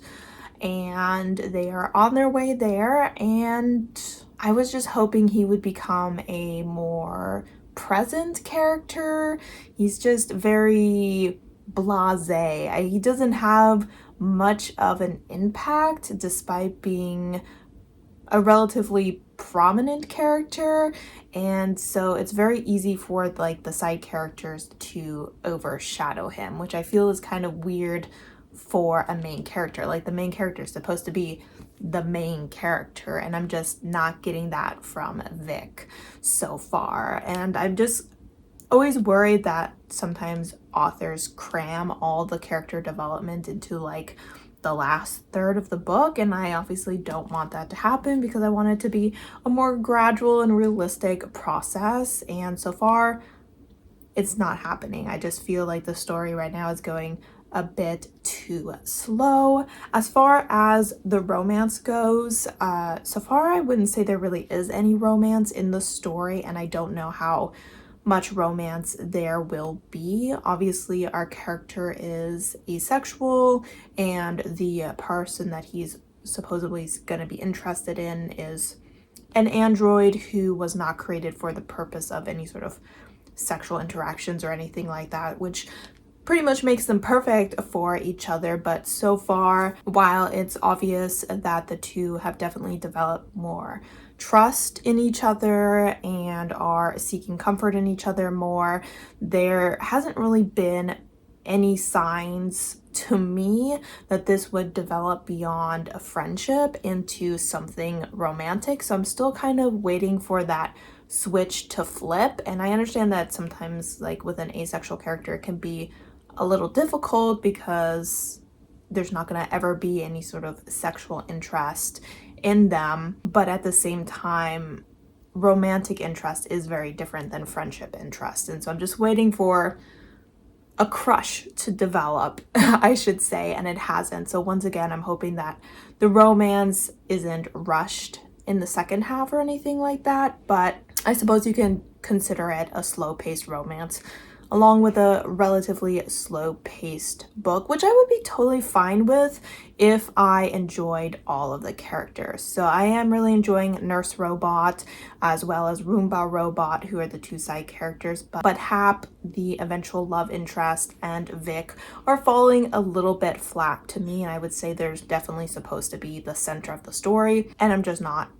And they are on their way there, and I was just hoping he would become a more present character. He's just very blasé. He doesn't have much of an impact despite being a relatively prominent character, and so it's very easy for like the side characters to overshadow him, which I feel is kind of weird for a main character. Like the main character is supposed to be the main character, and I'm just not getting that from Vic so far. And I'm just always worried that sometimes authors cram all the character development into like the last third of the book, and I obviously don't want that to happen because I want it to be a more gradual and realistic process, and so far it's not happening. I just feel like the story right now is going a bit too slow. As far as the romance goes, so far I wouldn't say there really is any romance in the story, and I don't know how much romance there will be. Obviously, our character is asexual, and the person that he's supposedly going to be interested in is an android who was not created for the purpose of any sort of sexual interactions or anything like that, which pretty much makes them perfect for each other. But so far, while it's obvious that the two have definitely developed more trust in each other and are seeking comfort in each other more, there hasn't really been any signs to me that this would develop beyond a friendship into something romantic. So I'm still kind of waiting for that switch to flip. And I understand that sometimes, like with an asexual character, it can be a little difficult because there's not going to ever be any sort of sexual interest in them, but at the same time, romantic interest is very different than friendship interest. And so I'm just waiting for a crush to develop, I should say, and it hasn't. So once again, I'm hoping that the romance isn't rushed in the second half or anything like that, but I suppose you can consider it a slow-paced romance along with a relatively slow-paced book, which I would be totally fine with if I enjoyed all of the characters. So I am really enjoying Nurse Robot as well as Roomba Robot, who are the two side characters, but Hap, the eventual love interest, and Vic are falling a little bit flat to me, and I would say there's definitely supposed to be the center of the story, and I'm just not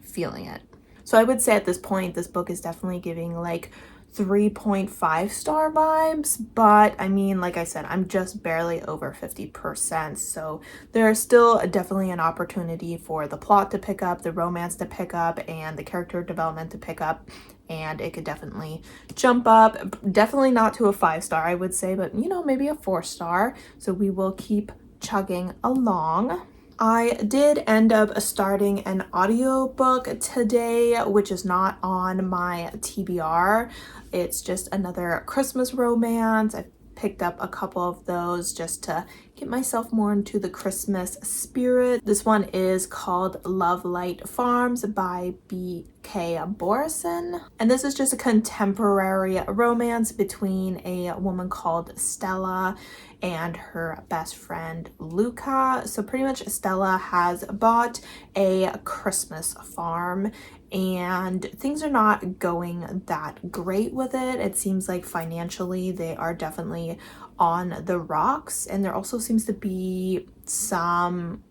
feeling it. So I would say at this point, this book is definitely giving like 3.5 star vibes, but I mean, like I said, I'm just barely over 50%, so there's still definitely an opportunity for the plot to pick up, the romance to pick up, and the character development to pick up, and it could definitely jump up. Definitely not to a 5-star, I would say, but you know, maybe a 4-star, so we will keep chugging along. I did end up starting an audiobook today, which is not on my TBR. It's just another Christmas romance. I picked up a couple of those just to get myself more into the Christmas spirit. This one is called Love Light Farms by B.K. Borison. And this is just a contemporary romance between a woman called Stella and her best friend Luca. So pretty much Stella has bought a Christmas farm and things are not going that great with it. It seems like financially they are definitely on the rocks, and there also seems to be some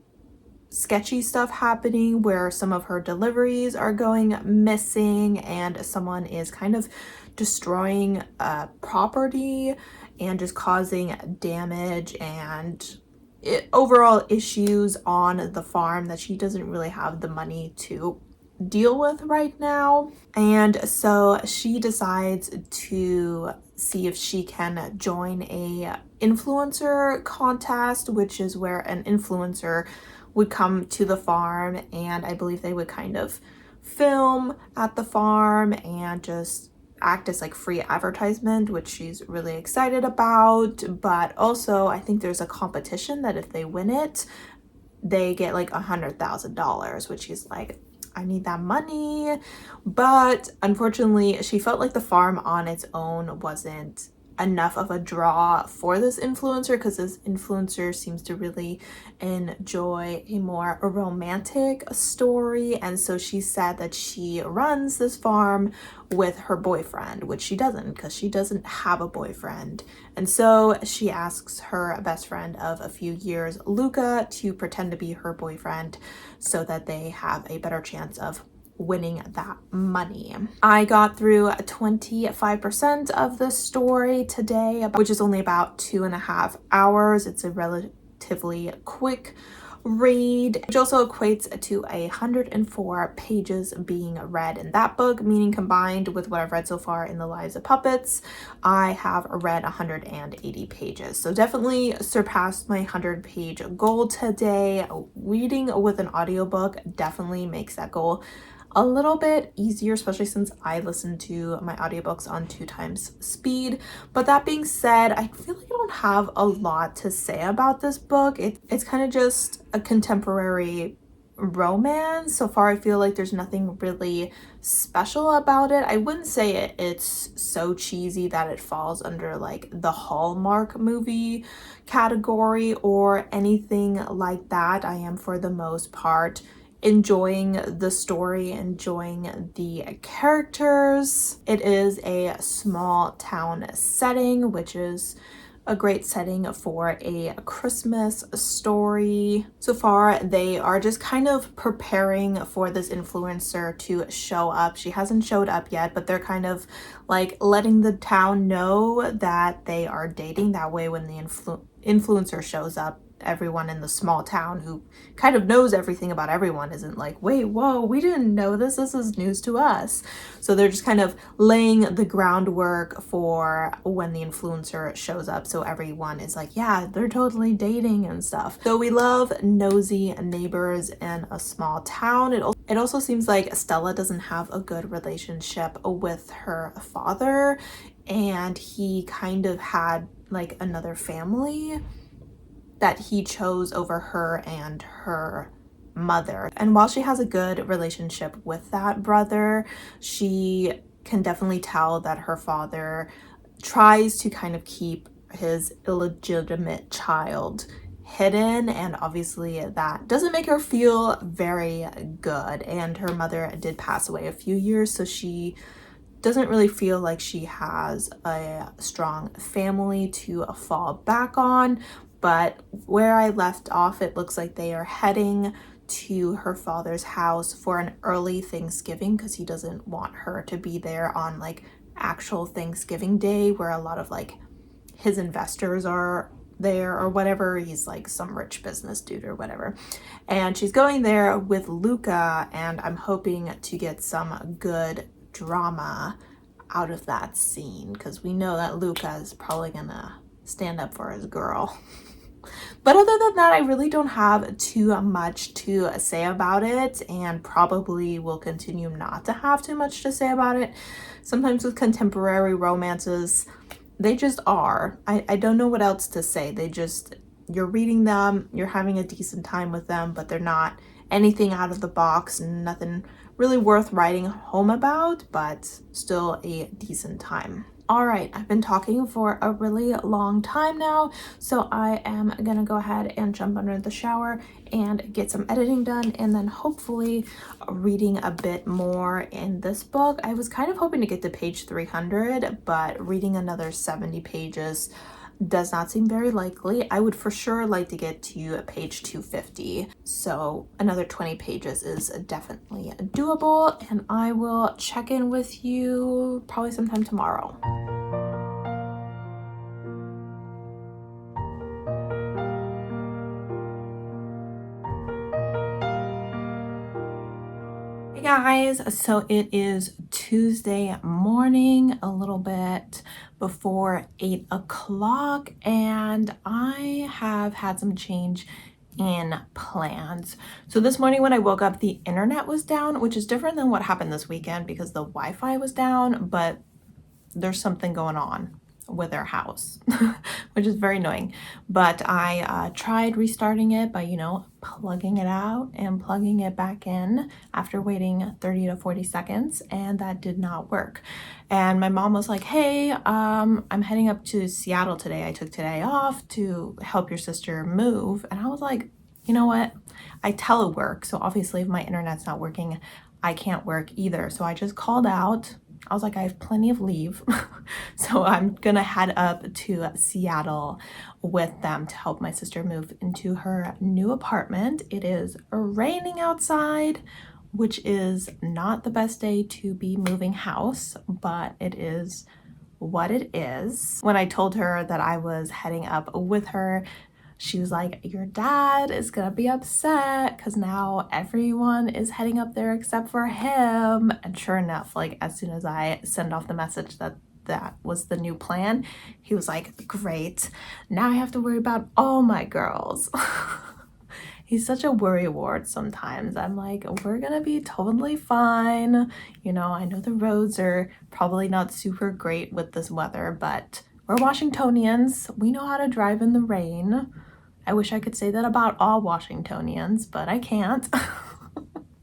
sketchy stuff happening where some of her deliveries are going missing and someone is kind of destroying property and just causing damage and overall issues on the farm that she doesn't really have the money to deal with right now. And so she decides to see if she can join a influencer contest, which is where an influencer would come to the farm, and I believe they would kind of film at the farm and just act as like free advertisement, which she's really excited about. But also I think there's a competition that if they win it, they get like $100,000, which she's like, I need that money. But unfortunately, she felt like the farm on its own wasn't enough of a draw for this influencer, because this influencer seems to really enjoy a more romantic story. And so she said that she runs this farm with her boyfriend, which she doesn't, because she doesn't have a boyfriend. And so she asks her best friend of a few years, Luca, to pretend to be her boyfriend so that they have a better chance of winning that money. I got through 25% of the story today, which is only about 2.5 hours. It's a relatively quick read, which also equates to 104 pages being read in that book, meaning combined with what I've read so far in The Lives of Puppets, I have read 180 pages. So definitely surpassed my 100-page goal today. Reading with an audiobook definitely makes that goal a little bit easier, especially since I listen to my audiobooks on 2 times speed. But that being said, I feel like I don't have a lot to say about this book. It's kind of just a contemporary romance. So far, I feel like there's nothing really special about it. I wouldn't say it's so cheesy that it falls under like the Hallmark movie category or anything like that. I am, for the most part, enjoying the story, enjoying the characters. It is a small town setting, which is a great setting for a Christmas story. So far, they are just kind of preparing for this influencer to show up. She hasn't showed up yet, but they're kind of like letting the town know that they are dating. That way, when the influencer shows up, everyone in the small town who kind of knows everything about everyone isn't like, wait, whoa, we didn't know this is news to us. So they're just kind of laying the groundwork for when the influencer shows up, so everyone is like, yeah, they're totally dating and stuff. So we love nosy neighbors in a small town. It also seems like Stella doesn't have a good relationship with her father, and he kind of had like another family that he chose over her and her mother. And while she has a good relationship with that brother, she can definitely tell that her father tries to kind of keep his illegitimate child hidden, and obviously that doesn't make her feel very good. And her mother did pass away a few years, so she doesn't really feel like she has a strong family to fall back on. But where I left off, it looks like they are heading to her father's house for an early Thanksgiving, because he doesn't want her to be there on like actual Thanksgiving Day, where a lot of like his investors are there or whatever. He's like some rich business dude or whatever. And she's going there with Luca, and I'm hoping to get some good drama out of that scene, because we know that Luca is probably gonna stand up for his girl. But other than that, I really don't have too much to say about it, and probably will continue not to have too much to say about it. Sometimes with contemporary romances, they just are. I don't know what else to say. They just, you're reading them, you're having a decent time with them, but they're not anything out of the box, nothing really worth writing home about, but still a decent time. All right, I've been talking for a really long time now, so I am gonna go ahead and jump under the shower and get some editing done, and then hopefully reading a bit more in this book. I was kind of hoping to get to page 300, but reading another 70 pages does not seem very likely. I would for sure like to get to page 250. So another 20 pages is definitely doable, and I will check in with you probably sometime tomorrow. Hey guys, so it is Tuesday morning, a little bit before 8 o'clock, and I have had some change in plans. So this morning when I woke up, the internet was down, which is different than what happened this weekend because the Wi-Fi was down, but there's something going on. with their house, which is very annoying. But I tried restarting it by, you know, plugging it out and plugging it back in after waiting 30 to 40 seconds, and that did not work. And my mom was like, hey, I'm heading up to Seattle today. I took today off to help your sister move. And I was like, you know what? I telework, so obviously if my internet's not working, I can't work either. So I just called out. I was like, I have plenty of leave. So I'm gonna head up to Seattle with them to help my sister move into her new apartment. It is raining outside, which is not the best day to be moving house, but it is what it is. When I told her that I was heading up with her, she was like, your dad is gonna be upset because now everyone is heading up there except for him. And sure enough, like as soon as I send off the message that that was the new plan, he was like, great, now I have to worry about all my girls. He's such a worrywart sometimes. I'm like, we're gonna be totally fine. You know, I know the roads are probably not super great with this weather, but we're Washingtonians. We know how to drive in the rain. I wish I could say that about all Washingtonians, but I can't.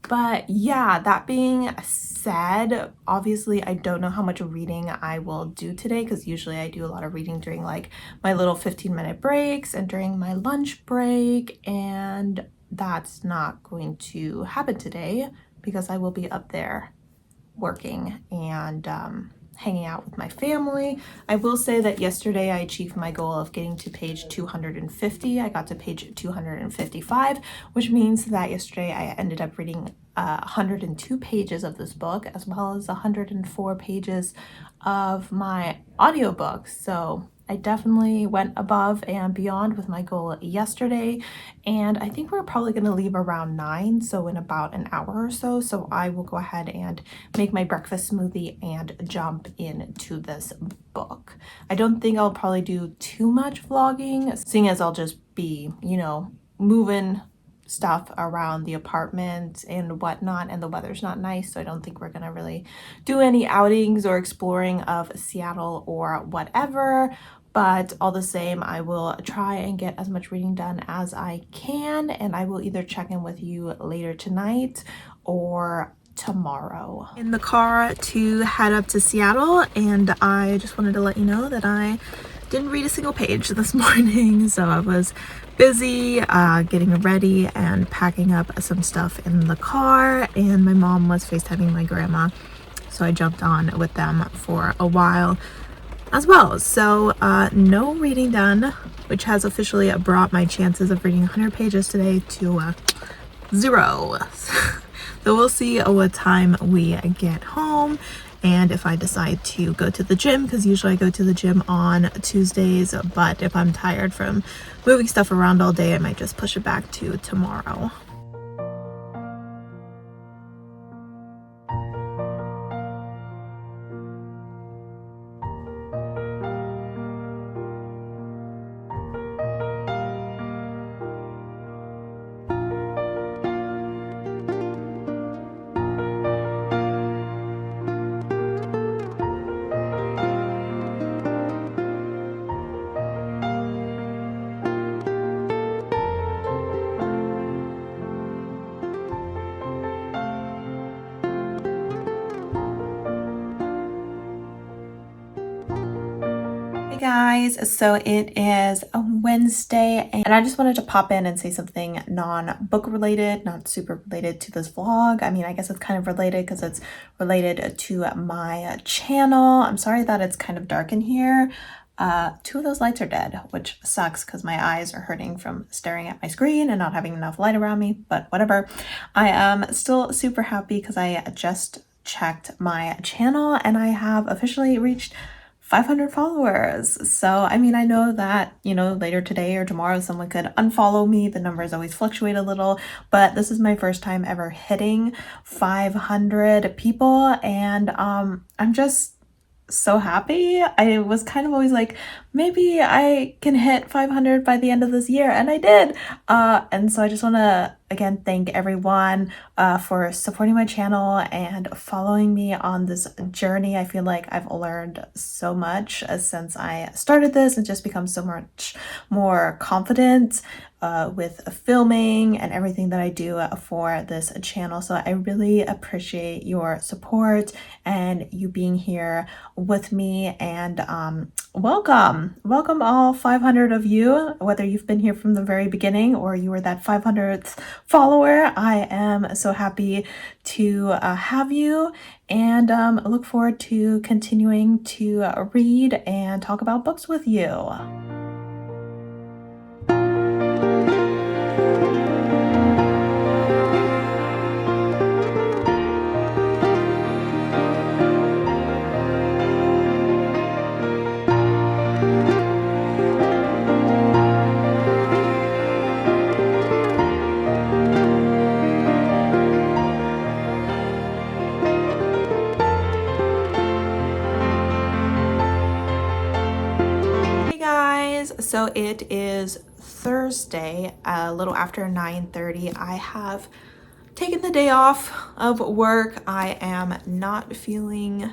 But yeah, that being said, obviously I don't know how much reading I will do today because usually I do a lot of reading during like my little 15-minute breaks and during my lunch break, and that's not going to happen today because I will be up there working and hanging out with my family. I will say that yesterday I achieved my goal of getting to page 250. I got to page 255, which means that yesterday I ended up reading 102 pages of this book, as well as 104 pages of my audiobook. So I definitely went above and beyond with my goal yesterday, and I think we're probably going to leave around 9, so in about an hour or so. So I will go ahead and make my breakfast smoothie and jump into this book. I don't think I'll probably do too much vlogging, seeing as I'll just be, you know, moving stuff around the apartment and whatnot, and the weather's not nice, so I don't think we're gonna really do any outings or exploring of Seattle or whatever. But all the same, I will try and get as much reading done as I can, and I will either check in with you later tonight or tomorrow. In the car to head up to Seattle, and I just wanted to let you know that I didn't read a single page this morning, so I was busy getting ready and packing up some stuff in the car, and my mom was FaceTiming my grandma, so I jumped on with them for a while as well. So no reading done, which has officially brought my chances of reading 100 pages today to 0. So we'll see what time we get home and if I decide to go to the gym, because usually I go to the gym on Tuesdays, but if I'm tired from moving stuff around all day, I might just push it back to tomorrow. Guys, so it is a Wednesday and I just wanted to pop in and say something non-book related, not super related to this vlog. I mean, I guess it's kind of related because it's related to my channel. I'm sorry that it's kind of dark in here. 2 of those lights are dead, which sucks because my eyes are hurting from staring at my screen and not having enough light around me, but whatever. I am still super happy because I just checked my channel and I have officially reached 500 followers. So, I mean, I know that, you know, later today or tomorrow someone could unfollow me. The numbers always fluctuate a little, but this is my first time ever hitting 500 people, and I'm just so happy. I was kind of always like, maybe I can hit 500 by the end of this year, and I did. And so I just want to again thank everyone for supporting my channel and following me on this journey. I feel like I've learned so much since I started this and just become so much more confident with filming and everything that I do for this channel. So I really appreciate your support and you being here with me, and welcome all 500 of you, whether you've been here from the very beginning or you were that 500th follower. I am so happy to have you, and look forward to continuing to read and talk about books with you. So it is Thursday, a little after 9:30. I have taken the day off of work. I am not feeling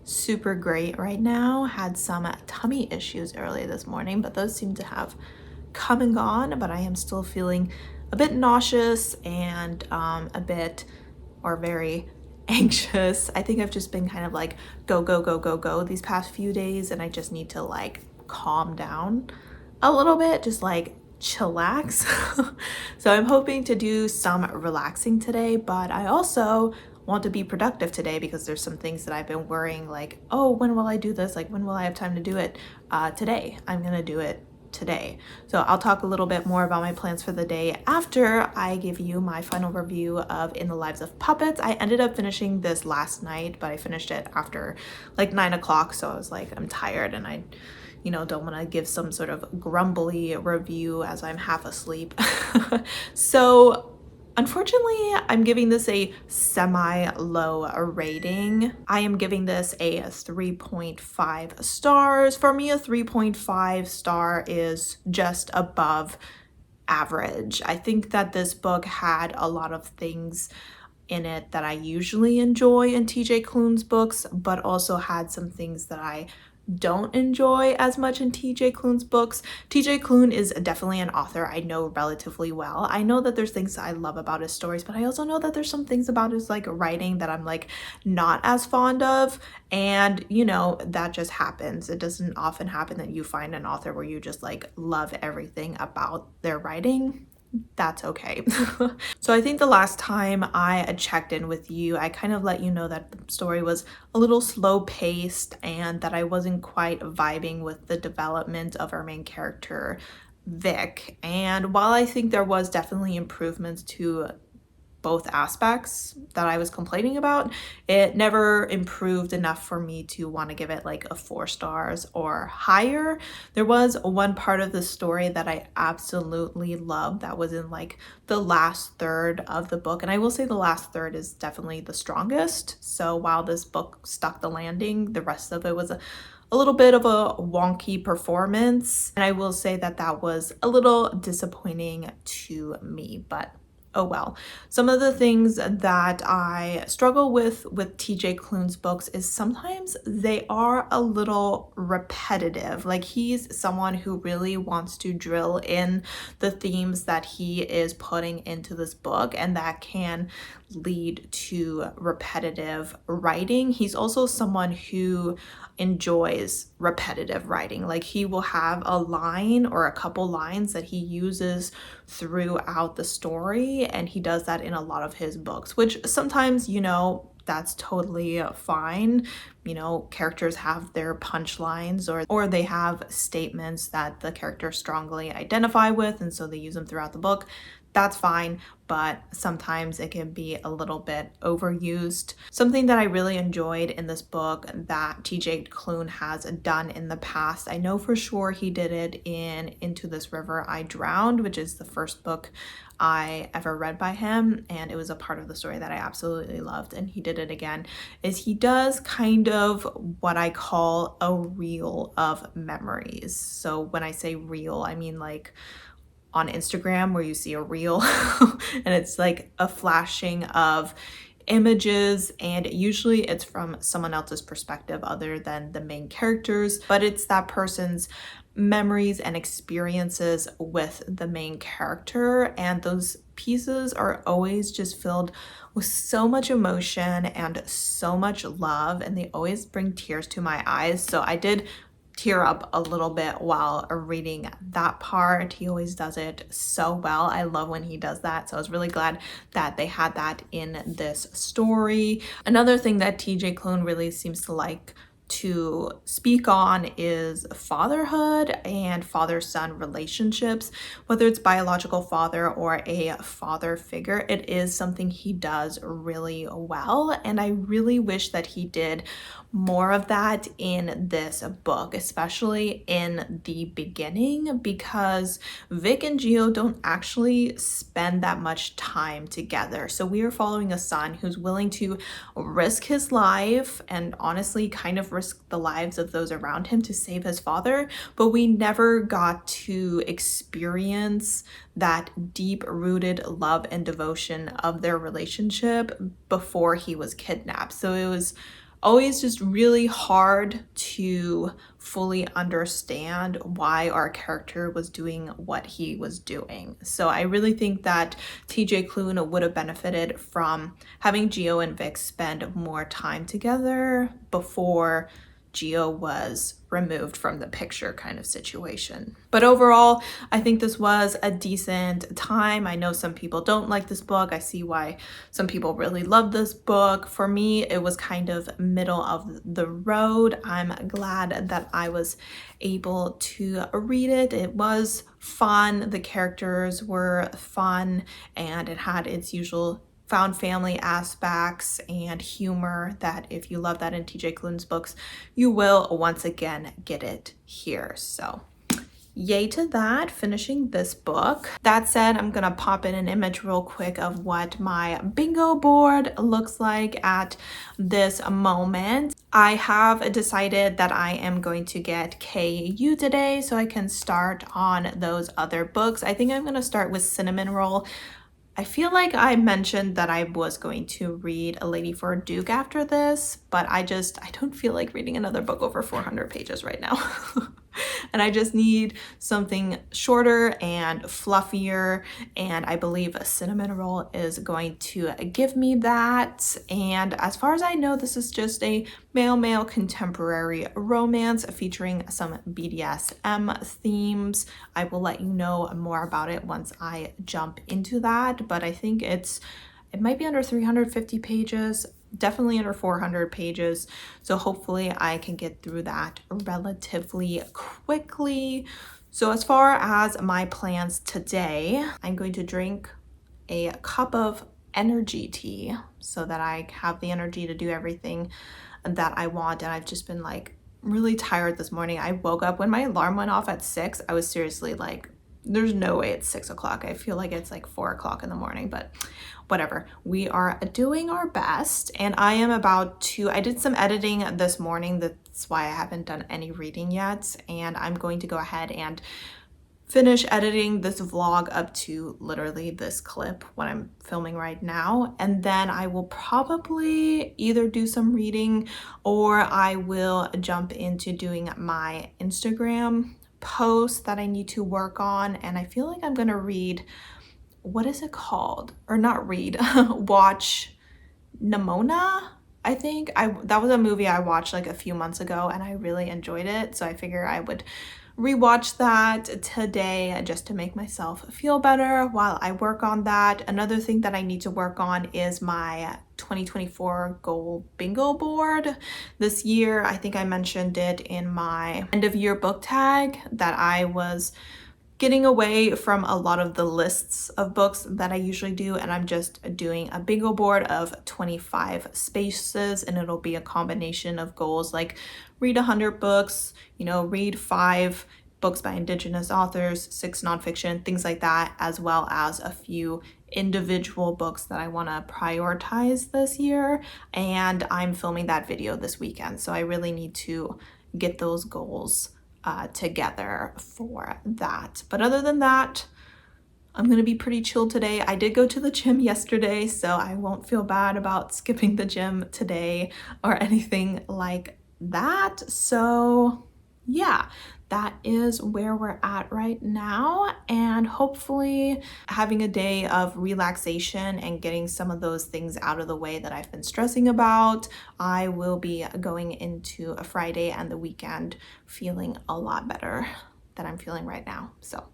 super great right now. Had some tummy issues early this morning, but those seem to have come and gone. But I am still feeling a bit nauseous and very anxious. I think I've just been kind of like go these past few days, and I just need to like calm down a little bit, just like chillax. So I'm hoping to do some relaxing today, but I also want to be productive today because there's some things that I've been worrying, like, oh, when will I do this? Like, when will I have time to do it? Today. I'm gonna do it today. So I'll talk a little bit more about my plans for the day after I give you my final review of In the Lives of Puppets. I ended up finishing this last night, but I finished it after like 9 o'clock. So I was like, I'm tired and I don't want to give some sort of grumbly review as I'm half asleep. So unfortunately, I'm giving this a semi-low rating. I am giving this a 3.5 stars. For me, a 3.5 star is just above average. I think that this book had a lot of things in it that I usually enjoy in TJ Klune's books, but also had some things that I don't enjoy as much in TJ Klune's books. TJ Klune is definitely an author I know relatively well. I know that there's things that I love about his stories, but I also know that there's some things about his like writing that I'm like not as fond of, and that just happens. It doesn't often happen that you find an author where you just like love everything about their writing. That's okay. So I think the last time I checked in with you, I kind of let you know that the story was a little slow paced and that I wasn't quite vibing with the development of our main character, Vic. And while I think there was definitely improvements to both aspects that I was complaining about, it never improved enough for me to want to give it like a 4 stars or higher. There was one part of the story that I absolutely loved that was in like the last third of the book, and I will say the last third is definitely the strongest. So while this book stuck the landing, the rest of it was a little bit of a wonky performance, and I will say that that was a little disappointing to me, but oh well. Some of the things that I struggle with TJ Klune's books is sometimes they are a little repetitive. Like, he's someone who really wants to drill in the themes that he is putting into this book, and that can lead to repetitive writing. He's also someone who enjoys repetitive writing. Like, he will have a line or a couple lines that he uses throughout the story, and he does that in a lot of his books, which sometimes, that's totally fine. Characters have their punchlines or they have statements that the characters strongly identify with, and so they use them throughout the book. That's fine, but sometimes it can be a little bit overused. Something that I really enjoyed in this book that TJ Klune has done in the past, I know for sure he did it in Into This River I Drowned, which is the first book I ever read by him, and it was a part of the story that I absolutely loved, and he did it again, is he does kind of what I call a reel of memories. So when I say reel, I mean like on Instagram where you see a reel and it's like a flashing of images, and usually it's from someone else's perspective other than the main characters, but it's that person's memories and experiences with the main character, and those pieces are always just filled with so much emotion and so much love, and they always bring tears to my eyes. So I did tear up a little bit while reading that part. He always does it so well. I love when he does that. So I was really glad that they had that in this story. Another thing that TJ Klune really seems to like to speak on is fatherhood and father-son relationships, whether it's biological father or a father figure. It is something he does really well, and I really wish that he did more of that in this book, especially in the beginning, because Vic and Geo don't actually spend that much time together. So we are following a son who's willing to risk his life and honestly kind of risk the lives of those around him to save his father, but we never got to experience that deep-rooted love and devotion of their relationship before he was kidnapped. So it was always just really hard to fully understand why our character was doing what he was doing. So I really think that TJ Klune would have benefited from having Geo and Vic spend more time together before Geo was removed from the picture kind of situation. But overall, I think this was a decent time. I know some people don't like this book. I see why some people really love this book. For me, it was kind of middle of the road. I'm glad that I was able to read it. It was fun. The characters were fun, and it had its usual found family aspects and humor that if you love that in TJ Klune's books, you will once again get it here. So yay to that, finishing this book. That said, I'm gonna pop in an image real quick of what my bingo board looks like at this moment. I have decided that I am going to get KU today so I can start on those other books. I think I'm gonna start with Cinnamon Roll. I feel like I mentioned that I was going to read A Lady for a Duke after this, but I don't feel like reading another book over 400 pages right now. And I just need something shorter and fluffier, and I believe a Cinnamon Roll is going to give me that. And as far as I know, this is just a male contemporary romance featuring some BDSM themes. I will let you know more about it once I jump into that, but I think it might be under 350 pages, definitely under 400 pages. So hopefully I can get through that relatively quickly. So as far as my plans today, I'm going to drink a cup of energy tea so that I have the energy to do everything that I want. And I've just been like really tired this morning. I woke up when my alarm went off at 6. I was seriously like, there's no way it's 6 o'clock. I feel like it's like 4 o'clock in the morning, but whatever. We are doing our best, and I am I did some editing this morning. That's why I haven't done any reading yet. And I'm going to go ahead and finish editing this vlog up to literally this clip when I'm filming right now. And then I will probably either do some reading or I will jump into doing my Instagram post that I need to work on. And I feel like I'm gonna read, what is it called? Or not read, watch Nimona. I think that was a movie I watched like a few months ago and I really enjoyed it. So I figure I would rewatch that today just to make myself feel better while I work on that. Another thing that I need to work on is my 2024 goal bingo board. This year, I think I mentioned it in my end of year book tag that I was getting away from a lot of the lists of books that I usually do, and I'm just doing a bingo board of 25 spaces, and it'll be a combination of goals like read 100 books, read 5 books by Indigenous authors, 6 nonfiction, things like that, as well as a few individual books that I want to prioritize this year. And I'm filming that video this weekend, so I really need to get those goals together for that. But other than that, I'm gonna be pretty chill today. I did go to the gym yesterday, so I won't feel bad about skipping the gym today or anything like that. So yeah, that is where we're at right now, and hopefully having a day of relaxation and getting some of those things out of the way that I've been stressing about. I will be going into a Friday and the weekend feeling a lot better than I'm feeling right now. So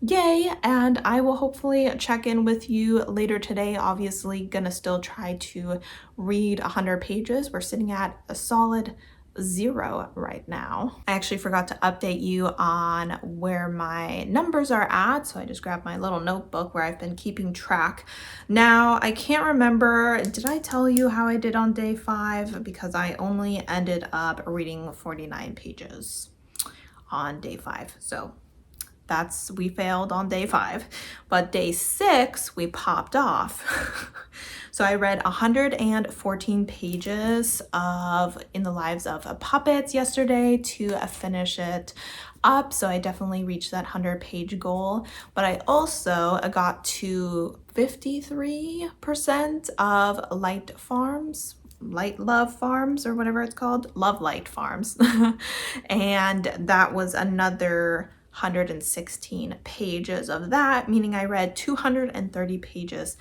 yay, and I will hopefully check in with you later today. Obviously gonna still try to read 100 pages. We're sitting at a solid 0 right now. I actually forgot to update you on where my numbers are at, so I just grabbed my little notebook where I've been keeping track. Now, I can't remember, did I tell you how I did on day 5? Because I only ended up reading 49 pages on day 5, so we failed on day 5, but day 6 we popped off. So I read 114 pages of In the Lives of Puppets yesterday to finish it up. So I definitely reached that 100-page goal, but I also got to 53% of Light Love Farms, or whatever it's called, Love Light Farms. And that was another 116 pages of that, meaning I read 230 pages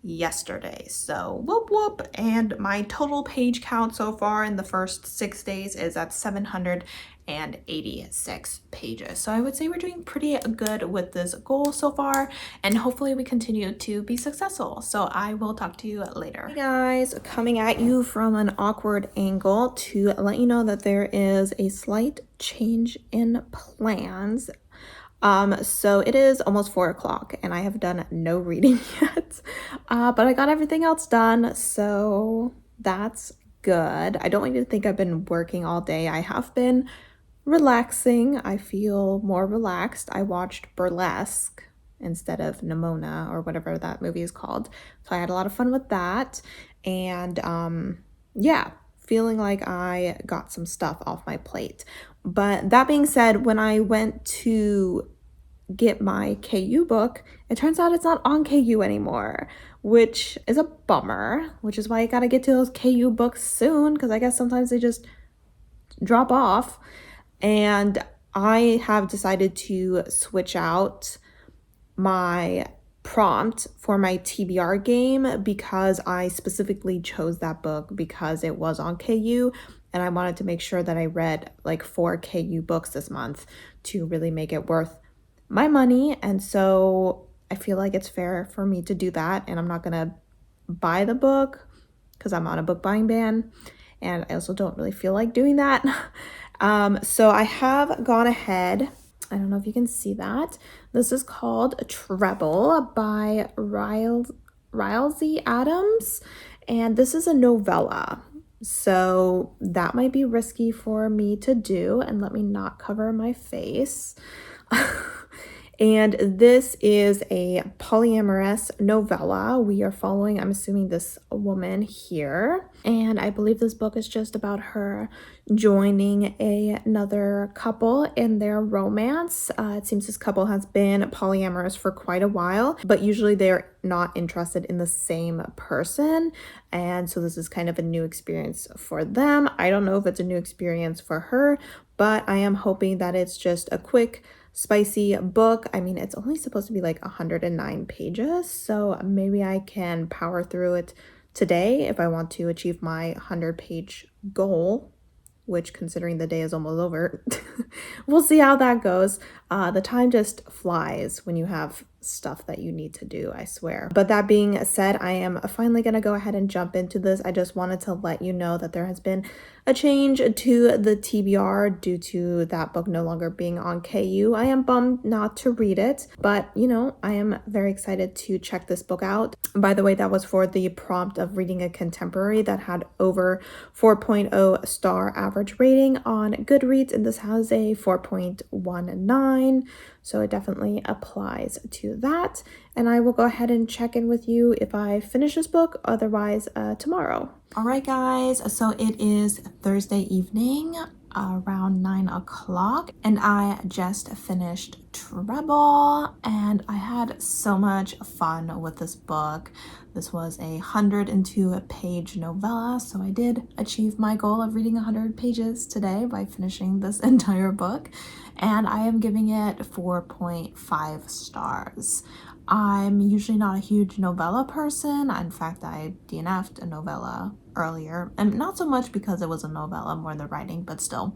yesterday. So whoop whoop, and my total page count so far in the first 6 days is at 786 pages. So I would say we're doing pretty good with this goal so far, and hopefully we continue to be successful. So I will talk to you later. Hey guys, coming at you from an awkward angle to let you know that there is a slight change in plans. So it is almost 4 o'clock and I have done no reading yet, but I got everything else done, so that's good. I don't want you to think I've been working all day. I have been relaxing. I feel more relaxed. I watched Burlesque instead of Nimona or whatever that movie is called, so I had a lot of fun with that, and yeah, feeling like I got some stuff off my plate. But that being said, when I went to get my KU book, it turns out it's not on KU anymore, which is a bummer, which is why I gotta get to those KU books soon, because I guess sometimes they just drop off. And I have decided to switch out my prompt for my TBR game because I specifically chose that book because it was on KU, and I wanted to make sure that I read like 4 KU books this month to really make it worth my money. And so I feel like it's fair for me to do that, and I'm not gonna buy the book because I'm on a book buying ban, and I also don't really feel like doing that. So I have gone ahead. I don't know if you can see that. This is called Treble by Riley Adams, and this is a novella. So that might be risky for me to do, and let me not cover my face. And this is a polyamorous novella. We are following, I'm assuming, this woman here. And I believe this book is just about her joining another couple in their romance. It seems this couple has been polyamorous for quite a while, but usually they're not interested in the same person. And so this is kind of a new experience for them. I don't know if it's a new experience for her, but I am hoping that it's just a quick, spicy book. I mean, it's only supposed to be like 109 pages, so maybe I can power through it today if I want to achieve my 100-page goal, which, considering the day is almost over, we'll see how that goes. The time just flies when you have stuff that you need to do, I swear. But that being said, I am finally gonna go ahead and jump into this. I just wanted to let you know that there has been a change to the TBR due to that book no longer being on KU. I am bummed not to read it, but you know, I am very excited to check this book out. By the way, that was for the prompt of reading a contemporary that had over 4.0 star average rating on Goodreads, and this has a 4.19. So it definitely applies to that. And I will go ahead and check in with you if I finish this book, otherwise tomorrow. All right, guys, so it is Thursday evening. around 9 o'clock, and I just finished Treble, and I had so much fun with this book. This was a 102-page novella, so I did achieve my goal of reading 100 pages today by finishing this entire book, and I am giving it 4.5 stars. I'm usually not a huge novella person. In fact, I DNF'd a novella earlier, and not so much because it was a novella, more the writing, but still.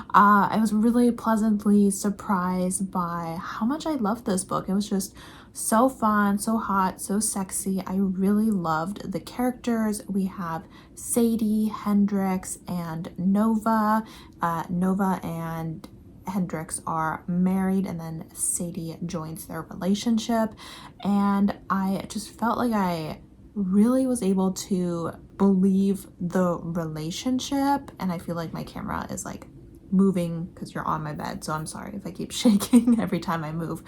I was really pleasantly surprised by how much I loved this book. It was just so fun, so hot, so sexy. I really loved the characters. We have Sadie, Hendrix, and Nova. Nova and Hendrix are married, and then Sadie joins their relationship, and I just felt like I really was able to believe the relationship. And I feel like my camera is like moving because you're on my bed, so I'm sorry if I keep shaking every time I move.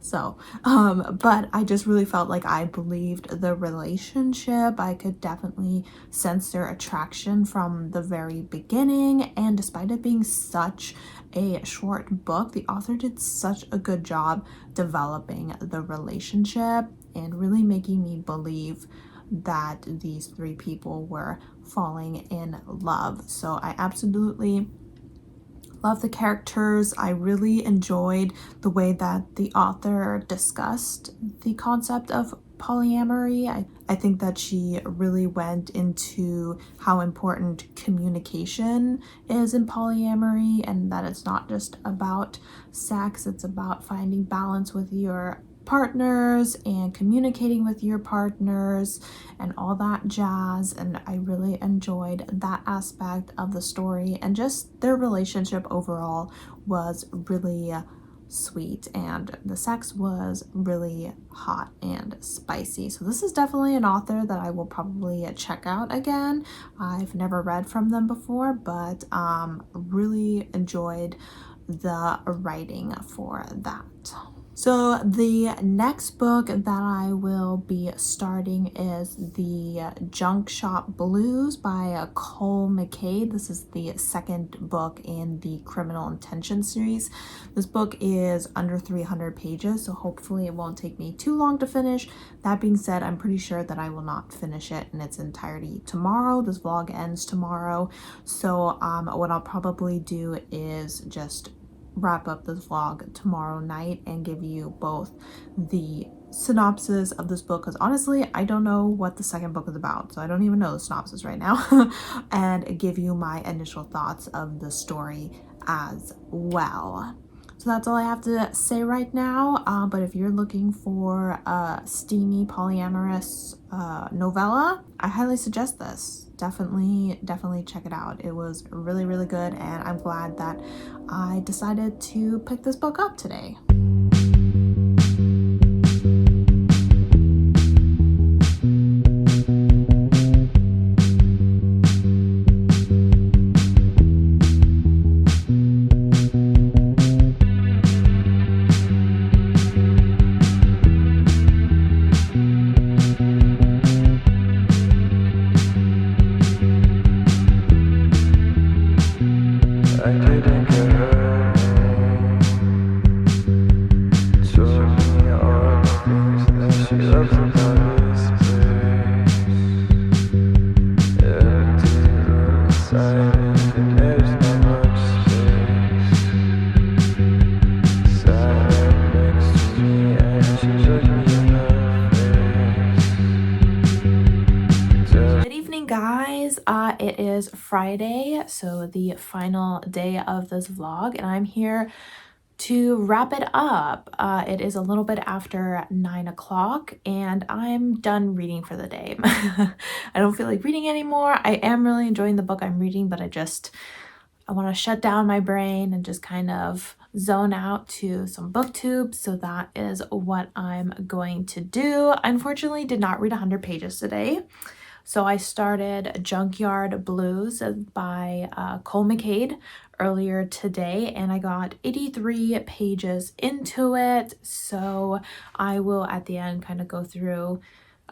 So but I just really felt like I believed the relationship. I could definitely sense their attraction from the very beginning, and despite it being such a short book, the author did such a good job developing the relationship and really making me believe that these three people were falling in love. So I absolutely love the characters. I really enjoyed the way that the author discussed the concept of polyamory. I think that she really went into how important communication is in polyamory, and that it's not just about sex, it's about finding balance with your partners and communicating with your partners and all that jazz. And I really enjoyed that aspect of the story, and just their relationship overall was really sweet, and the sex was really hot and spicy. So this is definitely an author that I will probably check out again. I've never read from them before, but really enjoyed the writing for that. So the next book that I will be starting is the Junk Shop Blues by Cole McCade. This is the second book in the Criminal Intention series. This book is under 300 pages, so hopefully it won't take me too long to finish. That being said, I'm pretty sure that I will not finish it in its entirety tomorrow. This vlog ends tomorrow, so what I'll probably do is just wrap up this vlog tomorrow night and give you both the synopsis of this book, because honestly I don't know what the second book is about, so I don't even know the synopsis right now, and give you my initial thoughts of the story as well. So that's all I have to say right now, but if you're looking for a steamy polyamorous novella, I highly suggest this. Definitely check it out. It was really good, and I'm glad that I decided to pick this book up today. It is Friday, so the final day of this vlog, and I'm here to wrap it up. It is a little bit after 9 o'clock, and I'm done reading for the day. I don't feel like reading anymore. I am really enjoying the book I'm reading, but I want to shut down my brain and just kind of zone out to some booktube, so that is what I'm going to do. I unfortunately did not read 100 pages today. So I started Junkyard Blues by Cole McCade earlier today, and I got 83 pages into it. So I will at the end kind of go through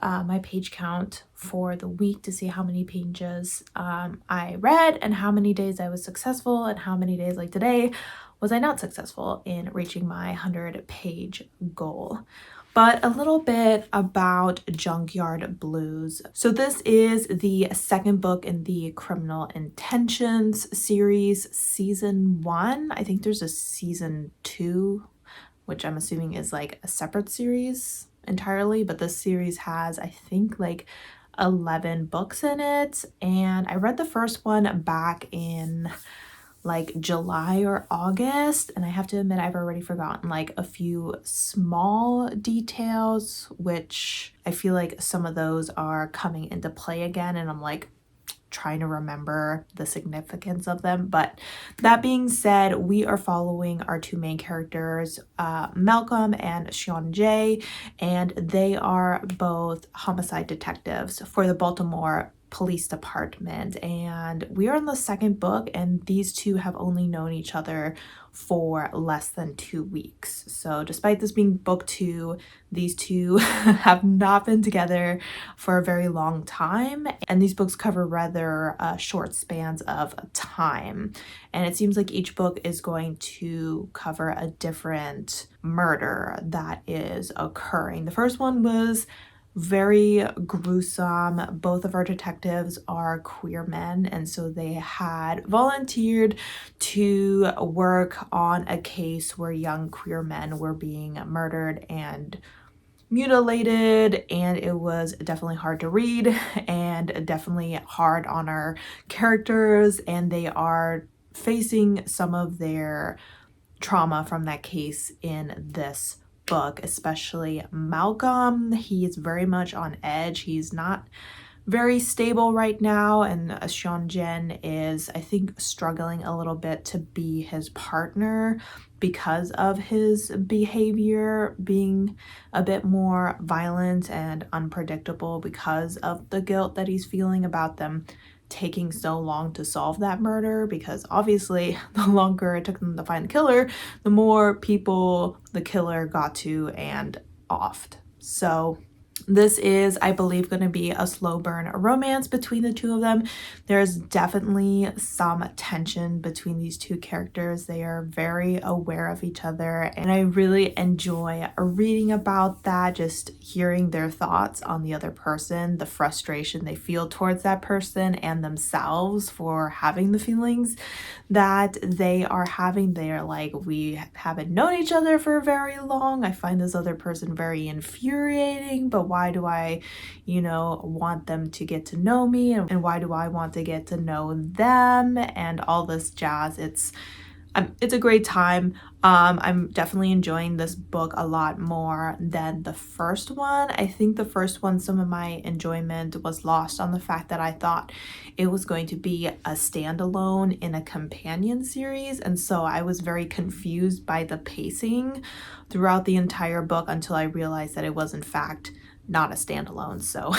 my page count for the week to see how many pages I read and how many days I was successful and how many days like today was I not successful in reaching my 100-page goal. But a little bit about Junkyard Blues. So this is the second book in the Criminal Intentions series, season 1. I think there's a season 2, which I'm assuming is like a separate series entirely, but this series has, I think, like 11 books in it. And I read the first one back in like July or August, and I have to admit I've already forgotten like a few small details, which I feel like some of those are coming into play again, and I'm like trying to remember the significance of them. But that being said, we are following our two main characters, Malcolm and Sean J, and they are both homicide detectives for the Baltimore Police Department, and we are in the second book, and these two have only known each other for less than 2 weeks. So despite this being book 2, these two have not been together for a very long time, and these books cover rather short spans of time, and it seems like each book is going to cover a different murder that is occurring. The first one was very gruesome. Both of our detectives are queer men, and so they had volunteered to work on a case where young queer men were being murdered and mutilated, and it was definitely hard to read and definitely hard on our characters, and they are facing some of their trauma from that case in this book, especially Malcolm. He is very much on edge. He's not very stable right now, and Sean Jen is, I think, struggling a little bit to be his partner because of his behavior being a bit more violent and unpredictable because of the guilt that he's feeling about them taking so long to solve that murder, because obviously the longer it took them to find the killer, the more people the killer got to and offed. So this is, I believe, going to be a slow burn romance between the two of them. There's definitely some tension between these two characters. They are very aware of each other, and I really enjoy reading about that, just hearing their thoughts on the other person, the frustration they feel towards that person and themselves for having the feelings that they are having. They are like, we haven't known each other for very long. I find this other person very infuriating, but why do I, want them to get to know me, and why do I want to get to know them, and all this jazz. It's a great time. I'm definitely enjoying this book a lot more than the first one. I think the first one, some of my enjoyment was lost on the fact that I thought it was going to be a standalone in a companion series, and so I was very confused by the pacing throughout the entire book until I realized that it was in fact not a standalone. So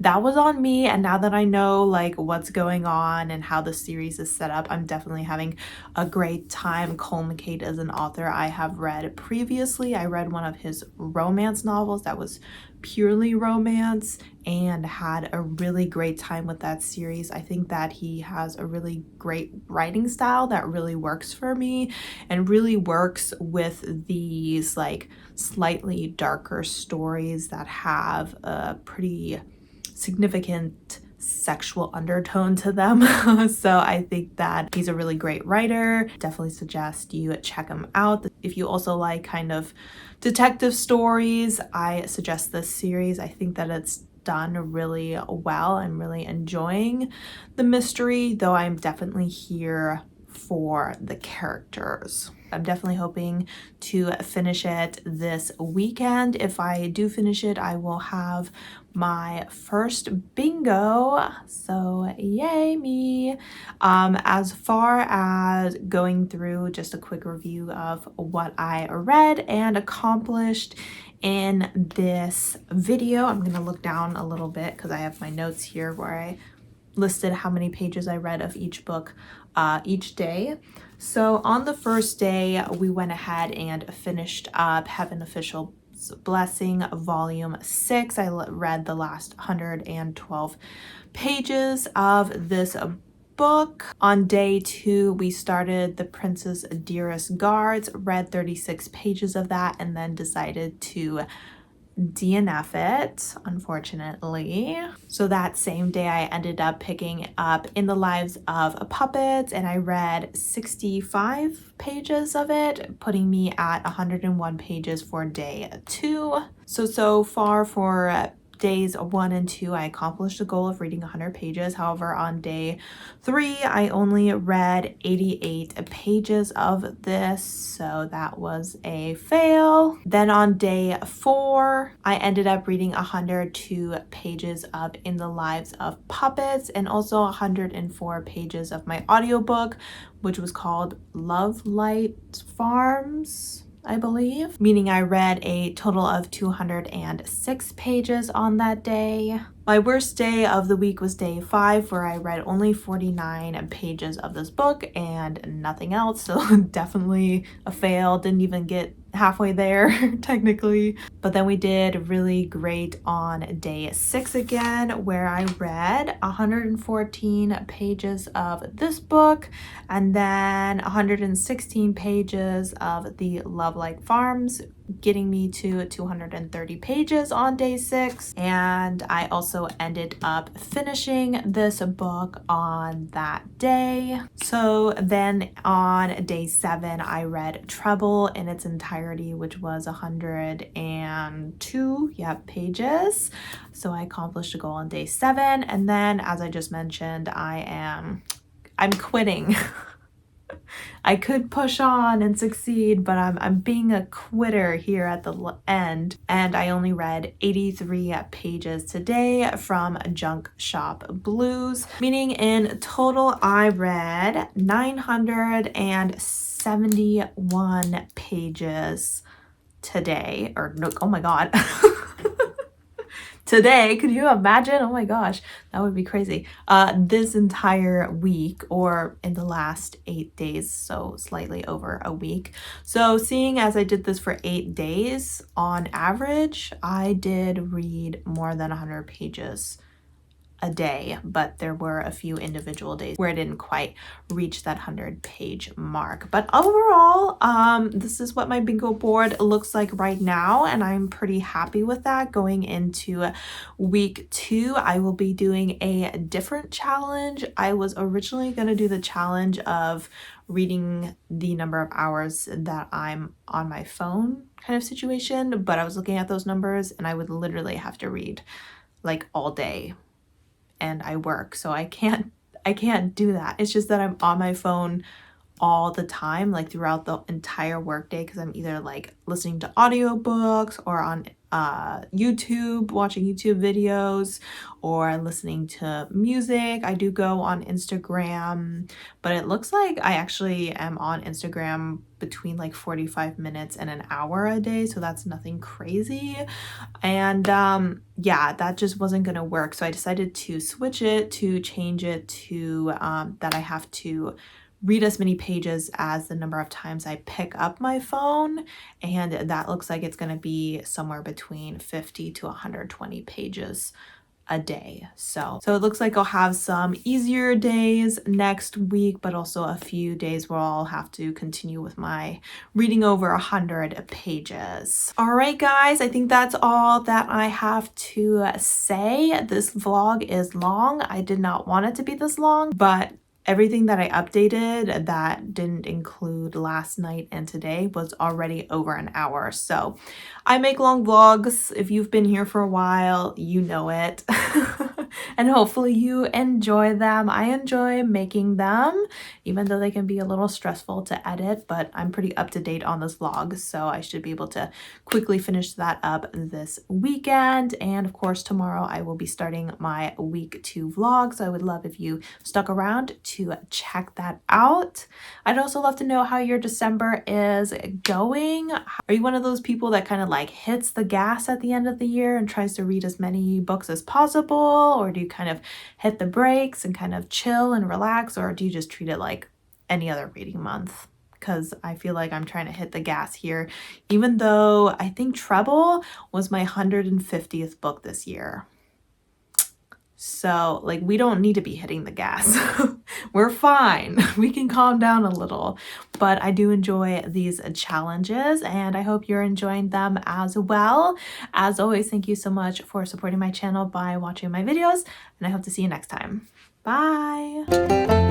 that was on me, and now that I know like what's going on and how the series is set up, I'm definitely having a great time. Cole McCade is an author I have read previously. I read one of his romance novels that was purely romance and had a really great time with that series. I think that he has a really great writing style that really works for me and really works with these like slightly darker stories that have a pretty significant sexual undertone to them. So I think that he's a really great writer. Definitely suggest you check him out. If you also like kind of detective stories, I suggest this series. I think that it's done really well. I'm really enjoying the mystery, though I'm definitely here for the characters. I'm definitely hoping to finish it this weekend. If I do finish it, I will have my first bingo, so yay me. As far as going through just a quick review of what I read and accomplished in this video, I'm gonna look down a little bit because I have my notes here where I listed how many pages I read of each book each day. So on the first day, we went ahead and finished up Heaven Official Blessing Volume 6. I read the last 112 pages of this book. On day 2, we started The Prince's Dearest Guards, read 36 pages of that, and then decided to DNF it, unfortunately. So that same day I ended up picking up In the Lives of Puppets, and I read 65 pages of it, putting me at 101 pages for day 2. So far for days 1 and 2, I accomplished the goal of reading 100 pages. However, on day 3, I only read 88 pages of this, so that was a fail. Then on day 4, I ended up reading 102 pages of In the Lives of Puppets, and also 104 pages of my audiobook, which was called Love Light Farms, I believe, meaning I read a total of 206 pages on that day. My worst day of the week was day 5, where I read only 49 pages of this book and nothing else, so definitely a fail. Didn't even get halfway there technically. But then we did really great on day 6 again, where I read 114 pages of this book and then 116 pages of the Love Light Farms, getting me to 230 pages on day 6. And I also ended up finishing this book on that day. So then on day 7, I read Treble in its entirety, which was 102 pages. So I accomplished a goal on day 7. And then, as I just mentioned, I'm quitting. I could push on and succeed, but I'm being a quitter here at the end, and I only read 83 pages today from Junk Shop Blues, meaning in total I read 971 pages today, or no, oh my god. Today, could you imagine? Oh my gosh, that would be crazy. This entire week, or in the last 8 days, so slightly over a week. So seeing as I did this for 8 days, on average, I did read more than 100 pages a day, but there were a few individual days where I didn't quite reach that 100-page mark. But overall, this is what my bingo board looks like right now, and I'm pretty happy with that. Going into week 2, I will be doing a different challenge. I was originally going to do the challenge of reading the number of hours that I'm on my phone kind of situation, but I was looking at those numbers and I would literally have to read like all day, and I work, so I can't do that. It's just that I'm on my phone all the time, like throughout the entire workday, because I'm either like listening to audiobooks or on YouTube, watching YouTube videos, or listening to music. I do go on Instagram, but it looks like I actually am on Instagram between like 45 minutes and an hour a day, so that's nothing crazy. And yeah, that just wasn't gonna work, so I decided to switch it, to change it to that I have to read as many pages as the number of times I pick up my phone, and that looks like it's going to be somewhere between 50 to 120 pages a day. So it looks like I'll have some easier days next week, but also a few days where I'll have to continue with my reading over 100 pages. All right, guys, I think that's all that I have to say. This vlog is long. I did not want it to be this long, but everything that I updated that didn't include last night and today was already over an hour. So I make long vlogs. If you've been here for a while, you know it. And hopefully you enjoy them. I enjoy making them, even though they can be a little stressful to edit, but I'm pretty up to date on this vlog, so I should be able to quickly finish that up this weekend. And of course, tomorrow I will be starting my week 2 vlog, so I would love if you stuck around to check that out. I'd also love to know how your December is going. Are you one of those people that kind of like hits the gas at the end of the year and tries to read as many books as possible? Or do you kind of hit the brakes and kind of chill and relax? Or do you just treat it like any other reading month? because I feel like I'm trying to hit the gas here, even though I think Treble was my 150th book this year. So like, we don't need to be hitting the gas. We're fine. We can calm down a little, but I do enjoy these challenges and I hope you're enjoying them as well. As always, thank you so much for supporting my channel by watching my videos, and I hope to see you next time. Bye.